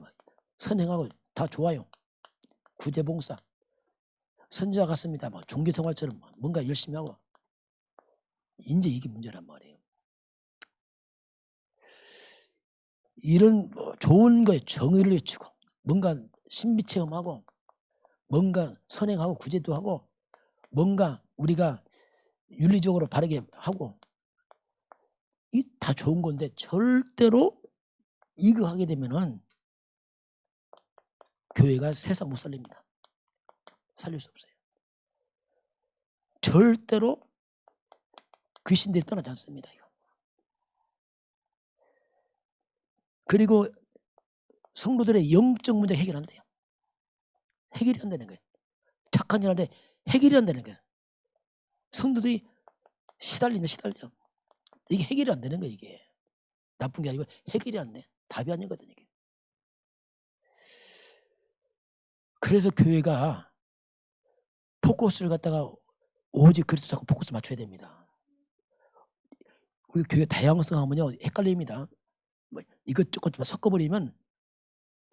선행하고 다 좋아요. 구제봉사. 선지자 같습니다. 종교생활처럼 뭔가 열심히 하고. 이제 이게 문제란 말이에요. 이런 좋은 거에 정의를 외치고 뭔가 신비체험하고 뭔가 선행하고 구제도 하고 뭔가 우리가 윤리적으로 바르게 하고 이 다 좋은 건데 절대로 이거 하게 되면은 교회가 세상 못 살립니다. 살릴 수 없어요. 절대로 귀신들이 떠나지 않습니다. 이거. 그리고 성도들의 영적 문제 해결 안 돼요. 해결이 안 되는 거예요. 착한 일 하는데 해결이 안 되는 거예요. 성도들이 시달려. 이게 해결이 안 되는 거예요. 이게. 나쁜 게 아니고 해결이 안 돼. 답이 아니거든요. 이게. 그래서 교회가 포커스를 갖다가 오직 그리스도 자꾸 포커스 맞춰야 됩니다. 우리 교회 다양성 하면요 헷갈립니다. 이것저것 섞어버리면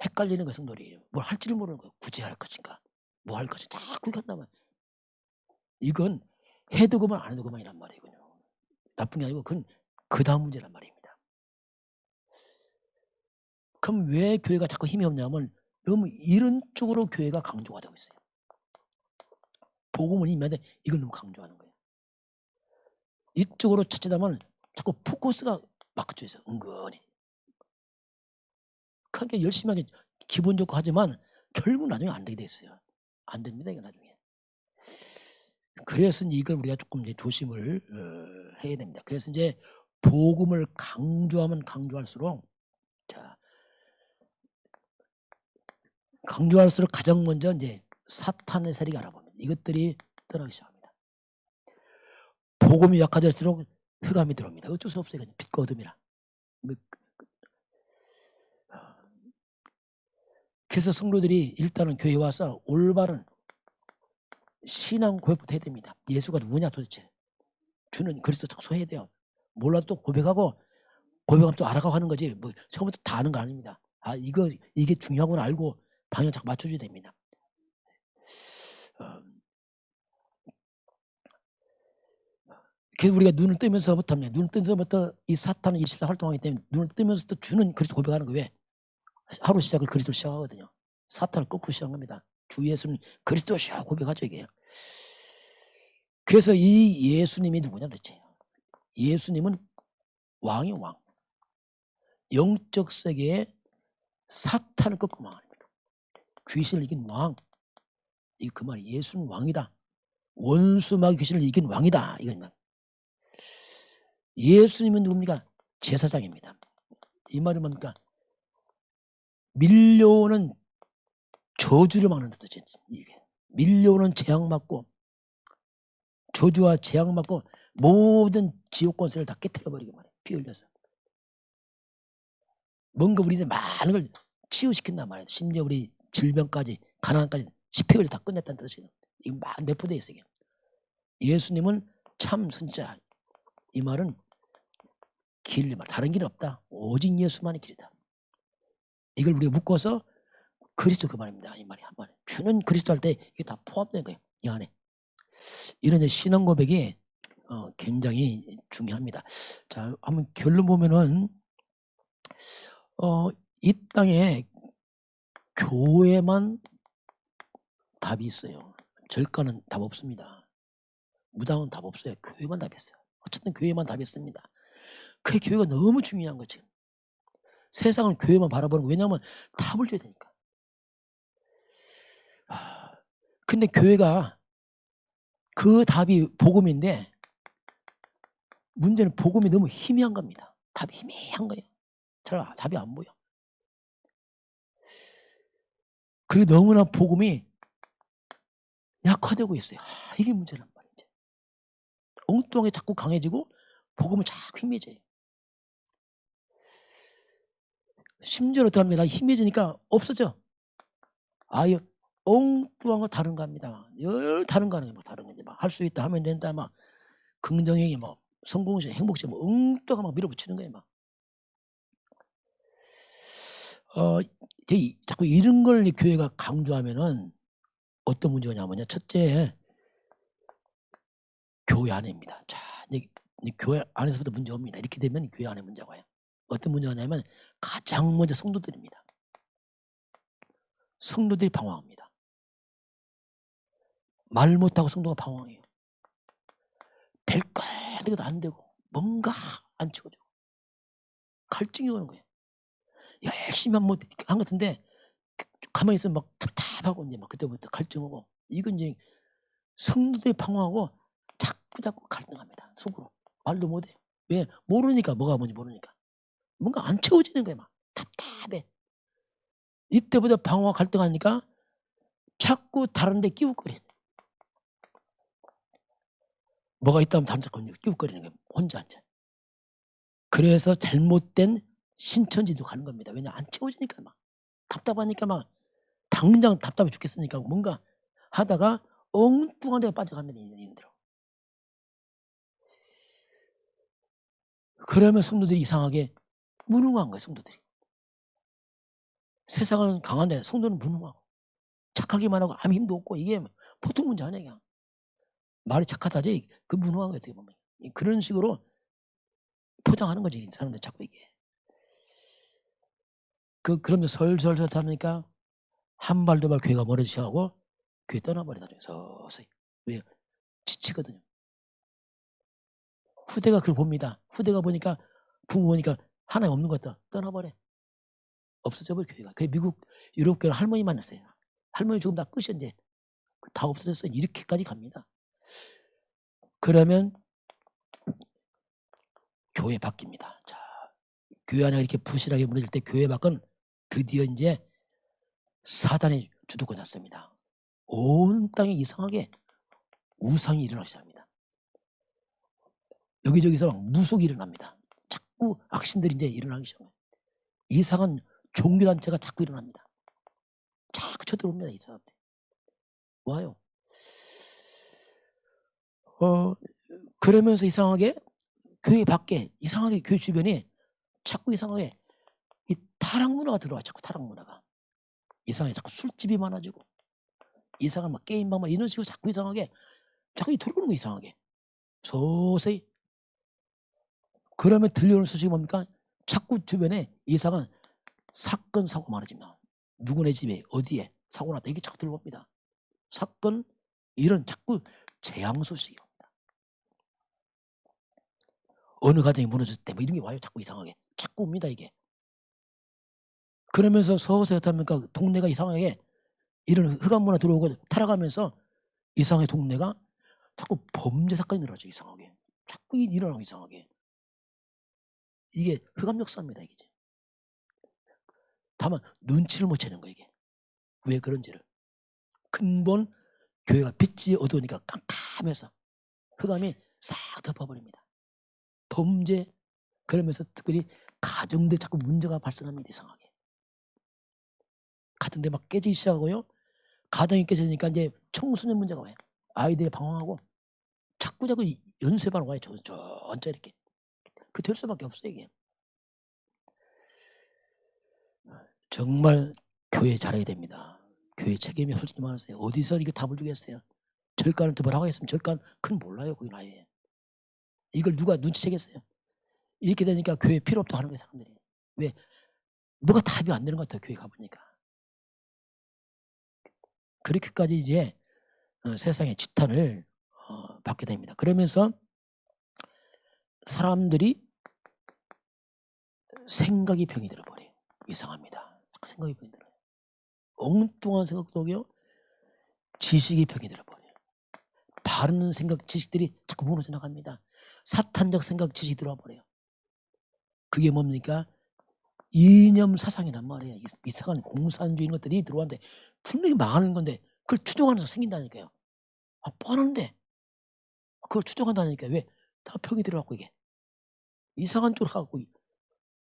헷갈리는 거예요. 성도들이. 뭘 할지를 모르는 거예요. 굳이 할 것인가, 뭐 할 것인가 자꾸 한다면 이건 해도 그만 안 해도 그만이란 말이군요. 나쁜 게 아니고 그건 그 다음 문제란 말입니다. 그럼 왜 교회가 자꾸 힘이 없냐면 너무 이런 쪽으로 교회가 강조가 되고 있어요. 복음은 힘인데 이걸 너무 강조하는 거예요. 이쪽으로 찾지다면 자꾸 포커스가 바꿔져 있어요. 은근히. 크게 열심히 하게 기본적으로 하지만 결국 나중에 안 되게 돼 있어요. 안 됩니다. 이게 나중에. 그래서 이걸 우리가 조금 이제 조심을 해야 됩니다. 그래서 이제 복음을 강조하면 강조할수록 강조할수록 가장 먼저 이제 사탄의 세력이 알아봅니다. 이것들이 떠나기 시작합니다. 복음이 약화될수록 흑암이 들어옵니다. 어쩔 수 없어요. 빛과 어둠이라. 그래서 성도들이 일단은 교회에 와서 올바른 신앙 고백부터 해야 됩니다. 예수가 누구냐 도대체. 주는 그리스도 청소해야 돼요. 몰라도 또 고백하고 고백하면 또 알아가고 하는 거지. 뭐 처음부터 다 아는 거 아닙니다. 이게 중요하구나 알고 방향 자꾸 맞춰줘야 됩니다. 그래서 우리가 눈을 뜨면서부터 이 사탄은 24 활동하기 때문에 눈을 뜨면서부터 주는 그리스도 고백하는 거 왜? 하루 시작을 그리스도로 시작하거든요. 사탄을 거꾸로 시작합니다. 주 예수는 그리스도시여 고백하죠 이게. 그래서 이 예수님이 누구냐 도대체. 예수님은 왕이 왕. 영적 세계에 사탄을 꺾고 망합니다. 귀신을 이긴 왕. 이 그 말이 예수는 왕이다. 원수마귀 귀신을 이긴 왕이다. 이건 예수님은 누굽니까? 제사장입니다. 이 말은 뭡니까? 밀려오는 저주를 막는 뜻이지. 이게 밀려오는 재앙 맞고 저주와 재앙 맞고 모든 지옥 권세를 다 깨트려버리게 말이에요. 피 흘려서. 뭔가 우리 이제 많은 걸 치유시킨단 말이에요. 심지어 우리 질병까지 가난까지 집회를 다 끝냈다는 뜻이에요. 이거 막 내포되어 있어요. 예수님은 참 진짜 이 말은 길 말 다른 길은 없다. 오직 예수만이 길이다. 이걸 우리가 묶어서 그리스도 그 말입니다. 이 말이 한 말. 주는 그리스도 할 때 이게 다 포함된 거예요. 이 안에. 이런 신앙 고백이 굉장히 중요합니다. 자, 한번 결론 보면은 이 땅에 교회만 답이 있어요. 절가는 답 없습니다. 무당은 답 없어요. 교회만 답이 있어요. 어쨌든 교회만 답이 있습니다. 그래 교회가 너무 중요한 거지. 세상은 교회만 바라보는 거. 왜냐하면 답을 줘야 되니까. 근데 교회가 그 답이 복음인데 문제는 복음이 너무 희미한 겁니다. 답이 희미한 거예요. 잘 답이 안 보여. 그리고 너무나 복음이 약화되고 있어요. 이게 문제란 말이죠. 엉뚱하게 자꾸 강해지고 복음은 자꾸 희미해져요. 심지어 어떻게 합니다. 희미해지니까 없어져. 아예 엉뚱한 거 다른 거 합니다. 열 다른 거 하는 게 막 다른 건데 막 할 수 있다 하면 된다 막 긍정행위 뭐 성공시 행복시 뭐 엉뚱하게 막 밀어붙이는 거예요 막. 자꾸 이런 걸 교회가 강조하면은 어떤 문제가 냐면요. 첫째 교회 안에입니다. 자 이제 교회 안에서부터 문제 옵니다. 이렇게 되면 교회 안에 문제가 와요. 어떤 문제가 냐면 가장 먼저 성도들입니다. 성도들이 방황합니다. 말 못하고 성도가 방황해요. 될까 되고도 안 되고 뭔가 안 채워지고 갈증이 오는 거예요. 열심히 한 것 같은데 가만히 있으면 막 답답하고 이제 막 그때부터 갈증 오고 이건 이제 성도들이 방황하고 자꾸 갈등합니다. 속으로 말도 못해. 왜 모르니까 뭐가 뭔지 모르니까 뭔가 안 채워지는 거예요. 막 답답해. 이때부터 방황 갈등하니까 자꾸 다른 데 끼웃거리는 뭐가 있다면 다른 데 끼웃거리는 거예요. 혼자 앉아. 그래서 잘못된 신천지도 가는 겁니다. 왜냐 안 채워지니까 막 답답하니까 막 당장 답답해 죽겠으니까 뭔가 하다가 엉뚱한 데 빠져갑니다. 인들로. 그러면 성도들이 이상하게 무능한 거예요, 성도들이. 세상은 강한데 성도는 무능하고 착하기만 하고 아무 힘도 없고 이게 보통 문제 아니야. 그냥. 말이 착하다지 그 무능한 거예요, 어떻게 보면. 그런 식으로 포장하는 거지, 이 사람들 자꾸 이게. 그러면 설설설 하니까 한 발 두 발 교회가 멀어지셔가고 교회 떠나버리다 서서히. 왜요? 지치거든요. 후대가 그걸 봅니다. 후대가 보니까 부모 보니까 하나님 없는 것 같다. 떠나버려. 없어져 버려 교회가. 그 미국 유럽 교회는 할머니만 했어요. 할머니 조금 다 끝이 이제 다 없어졌어요. 이렇게까지 갑니다. 그러면 교회 바뀝니다. 자, 교회 안에 이렇게 부실하게 무너질 때 교회 밖은 드디어 이제 사단의 주도권 잡습니다. 온 땅에 이상하게 우상이 일어나기 시작합니다. 여기저기서 막 무속이 일어납니다. 자꾸 악신들이 이제 일어나기 시작합니다. 이상한 종교단체가 자꾸 일어납니다. 자꾸 쳐들어옵니다. 이 사람들. 와요. 그러면서 이상하게 교회 밖에 이상하게 교회 주변에 자꾸 이상하게 이 타락 문화가 들어와. 자꾸 타락 문화가. 이상하게 자꾸 술집이 많아지고 이상한 막 게임방 이런 식으로 자꾸 이상하게 자꾸 들어오는 거 이상하게. 서서히. 그러면 들려오는 소식이 뭡니까? 자꾸 주변에 이상한 사건 사고 많아집니다. 누구네 집에 어디에 사고 났다 이게 자꾸 들어옵니다. 사건 이런 자꾸 재앙 소식이 옵니다. 어느 가정이 무너졌을 때 뭐 이런 게 와요. 자꾸 이상하게 자꾸 옵니다 이게. 그러면서 서서히 어떻습니까? 동네가 이상하게 이런 흑암 문화 들어오고 타락하면서 이상하게 동네가 자꾸 범죄 사건이 늘어나죠. 이상하게 자꾸 일어나고 이상하게. 이게 흑암 역사입니다. 이게. 다만 눈치를 못 채는 거예요. 이게. 왜 그런지를. 근본 교회가 빛이 어두우니까 깜깜해서 흑암이 싹 덮어버립니다. 범죄 그러면서 특별히 가정들 자꾸 문제가 발생합니다. 이상하게. 같은데 막 깨지기 시작하고요. 가정이 깨지니까 이제 청소년 문제가 와요. 아이들이 방황하고 자꾸 연쇄반 와요. 천천히 이렇게. 그 될 수밖에 없어요. 이게. 정말 교회 잘해야 됩니다. 교회 책임이 솔직히 말하세요. 어디서 이게 답을 주겠어요. 절간한테 뭐라고 했으면 절간 큰 몰라요. 거기 아예. 이걸 누가 눈치채겠어요. 이렇게 되니까 교회 필요 없다고 하는 거예요. 사람들이. 왜? 뭐가 답이 안 되는 것 같아요. 교회 가보니까. 그렇게까지 이제 세상의 지탄을 받게 됩니다. 그러면서 사람들이 생각이 병이 들어버려요. 이상합니다. 생각이 병이 들어요. 엉뚱한 생각도요. 지식이 병이 들어버려요. 바른 생각 지식들이 자꾸 무너져 나갑니다. 사탄적 생각 지식이 들어와 버려요. 그게 뭡니까? 이념 사상이란 말이에요. 이상한 공산주의 이런 것들이 들어왔는데 분명히 망하는 건데 그걸 추종하면서 생긴다니까요. 뻔한데 그걸 추종한다니까요. 왜? 다 병이 들어갖고 이게. 이상한 쪽으로 가고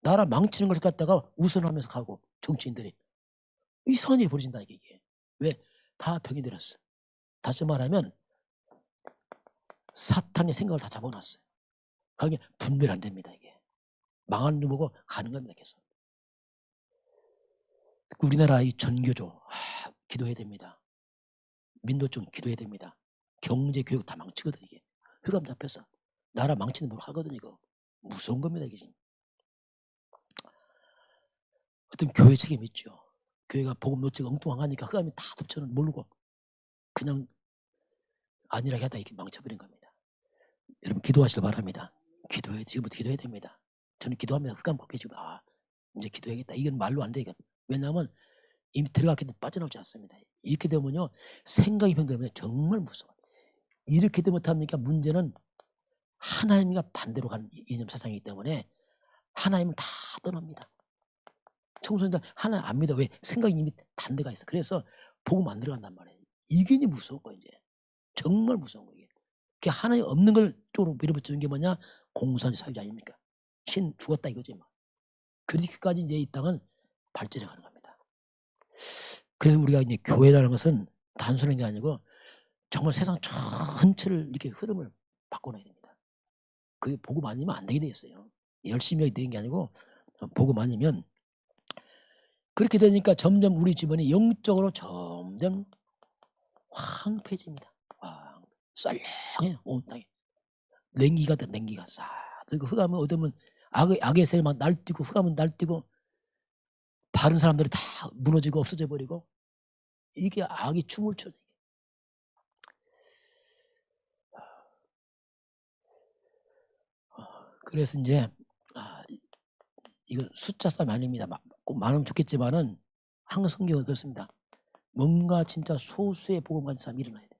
나라 망치는 걸 갖다가 우선하면서 가고 정치인들이. 이상한 일이 벌어진다니까 이게. 왜? 다 병이 들었어. 다시 말하면 사탄의 생각을 다 잡아놨어요. 그게 분별 안 됩니다. 이게. 망하는 줄 보고 가는 겁니다. 계속. 우리나라 이 전교조 기도해야 됩니다. 민도청 기도해야 됩니다. 경제 교육 다 망치거든 이게. 흑암 잡혀서 나라 망치는 뭘 하거든 이거. 무서운 겁니다 이게 지금. 어떤 교회 책임 있죠. 교회가 복음 노치가 엉뚱하니까 흑암이 다 덮쳐는 모르고 그냥 아니라게 하다 이렇게 망쳐버린 겁니다. 여러분 기도하시길 바랍니다. 기도해 지금부터 기도해야 됩니다. 저는 기도하면 흑암 걷게 지금 이제 기도해야겠다. 이건 말로 안 돼. 이건. 왜냐하면 이미 들어갔기 때문에 빠져나오지 않습니다. 이렇게 되면요 생각이 변되면 정말 무서워요. 이렇게 되면 어떡합니까? 문제는 하나님과 반대로 가는 이념 사상이기 때문에 하나님을 다 떠납니다. 청소년들 하나님 안 믿어. 왜? 생각이 이미 반대가 있어. 그래서 복음 안 들어간단 말이에요. 이게 이제 무서운 거예요. 이제. 정말 무서운 거예요. 그 하나님 없는 걸 쪽으로 밀어붙이는 게 뭐냐? 공산주의 사회주의 아닙니까? 신 죽었다 이거지. 뭐. 그렇게까지 이제 이 땅은 발전해 가는 겁니다. 그래서 우리가 이제 교회라는 것은 단순한 게 아니고 정말 세상 전체를 이렇게 흐름을 바꿔놔야 됩니다. 그게 복음 아니면 안 되게 돼 있어요. 열심히 되는 게 아니고 복음 아니면 그렇게 되니까 점점 우리 주변이 영적으로 점점 황폐해집니다. 썰렁해요. 온 땅에 냉기가 돼. 냉기가 싹 그리고 흑암을 얻으면 악의 세력만 날뛰고 흑암은 날뛰고 바른 사람들이 다 무너지고 없어져 버리고 이게 악이 춤을 춰. 그래서 이제 이건 숫자 싸움 아닙니다. 꼭 많으면 좋겠지만은 항상 성경은 그렇습니다. 뭔가 진짜 소수의 복음 가진 사람이 일어나야 돼요.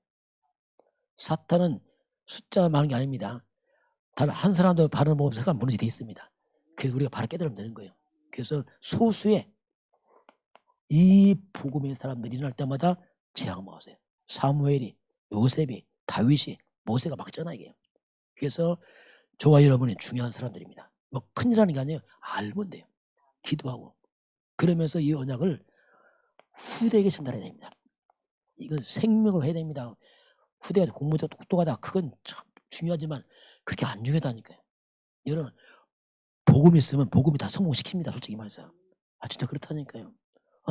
사탄은 숫자가 많은 게 아닙니다. 단 한 사람도 바른 복음 생각 무너지게 돼 있습니다. 그래서 우리가 바로 깨달으면 되는 거예요. 그래서 소수의 이 복음의 사람들이 일어날 때마다 재앙을 먹었어요. 사무엘이, 요셉이, 다윗이, 모세가 막잖아 이게. 그래서 저와 여러분이 중요한 사람들입니다. 뭐 큰일하는 게 아니에요. 알면 돼요. 기도하고. 그러면서 이 언약을 후대에게 전달해야 됩니다. 이건 생명을 해야 됩니다. 후대가 공부도 똑똑하다. 그건 참 중요하지만 그렇게 안 중요하다니까요. 여러분 복음이 있으면 복음이 다 성공시킵니다. 솔직히 말해서. 진짜 그렇다니까요.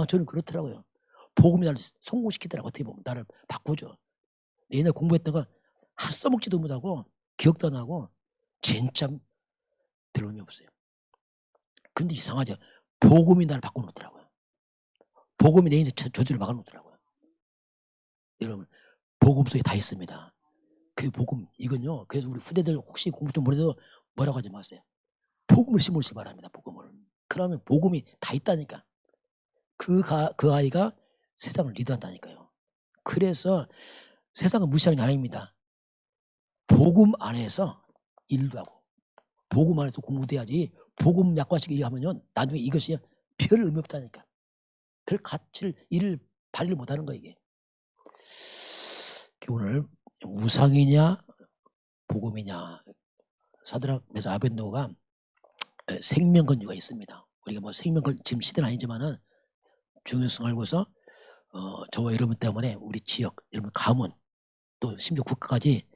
저는 그렇더라고요. 복음이 나를 성공시키더라고. 어떻게 보면 나를 바꾸죠. 옛날 공부했던 거 한 써먹지도 못하고 기억도 안 나고 진짜 별 의미 없어요. 근데 이상하죠. 복음이 나를 바꿔놓더라고요. 복음이 내 인생 저주를 막아놓더라고요. 여러분 복음 속에 다 있습니다. 그 복음 이건요. 그래서 우리 후대들 혹시 공부 좀 못해도 뭐라고 하지 마세요. 복음을 심으시기 바랍니다. 복음을. 그러면 복음이 다 있다니까. 그 아이가 세상을 리드한다니까요. 그래서 세상은 무시하는 게 아닙니다. 복음 안에서 일도 하고 복음 안에서 공부도 해야지 복음 약관식 일하면요 나중에 이것이 별 의미 없다니까. 별 가치를 발휘를 못하는 거예요 이게. 오늘 우상이냐 복음이냐 사드락 메삭 아벳노고가 생명건조가 있습니다. 우리가 뭐 생명건 지금 시대는 아니지만은 중요성 알고서 저와 여러분 때문에 우리 지역 여러분 가문 또 심지어 국가까지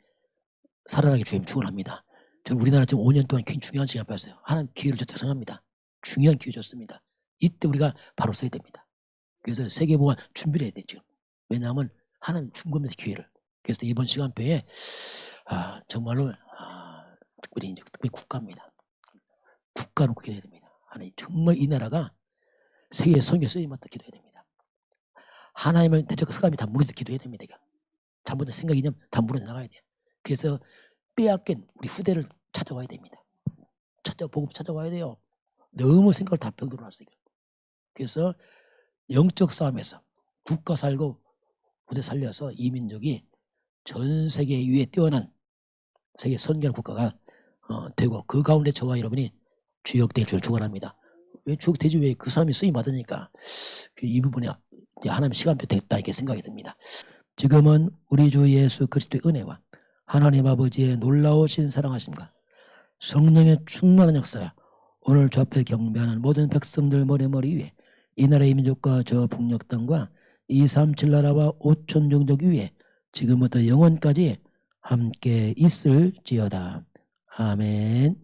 살아나게 주님 축원합니다. 저는 우리나라 지금 5년 동안 굉장히 중요한 시간 뺐어요. 하나님 기회를 줬다고 생각합니다. 중요한 기회 줬습니다. 이때 우리가 바로 써야 됩니다. 그래서 세계보관 준비를 해야 되죠. 왜냐하면 하나님 준 겁니다. 기회를. 그래서 이번 시간표에 정말로 특별히 국가입니다. 국가 놓고 기도해야 됩니다. 하나님 정말 이 나라가 세계 선교 쓰임받다 기도해야 됩니다. 하나님을 대적 흑암이 다 무너져 기도해야 됩니다. 잘못된 생각 이념 다 무너져 나가야 돼요. 그래서 빼앗긴 우리 후대를 찾아와야 됩니다. 복음 찾아와야 돼요. 너무 생각을 다 병들어 놨어요. 그래서 영적 싸움에서 국가 살고 후대 살려서 이 민족이 전 세계 위에 뛰어난 세계 선교하는 국가가 되고 그 가운데 저와 여러분이 주역될 줄 축원합니다. 왜 주역되지? 왜 그 사람이 쓰임 받으니까 이 부분이 하나님 시간표 됐다 이렇게 생각이 듭니다. 지금은 우리 주 예수 그리스도의 은혜와 하나님 아버지의 놀라우신 사랑하심과 성령의 충만한 역사야 오늘 주 앞에 경배하는 모든 백성들 머리 위에 이 나라의 민족과 저 북녘 땅과 237 나라와 5천 종족 위에 지금부터 영원까지 함께 있을지어다. 아멘.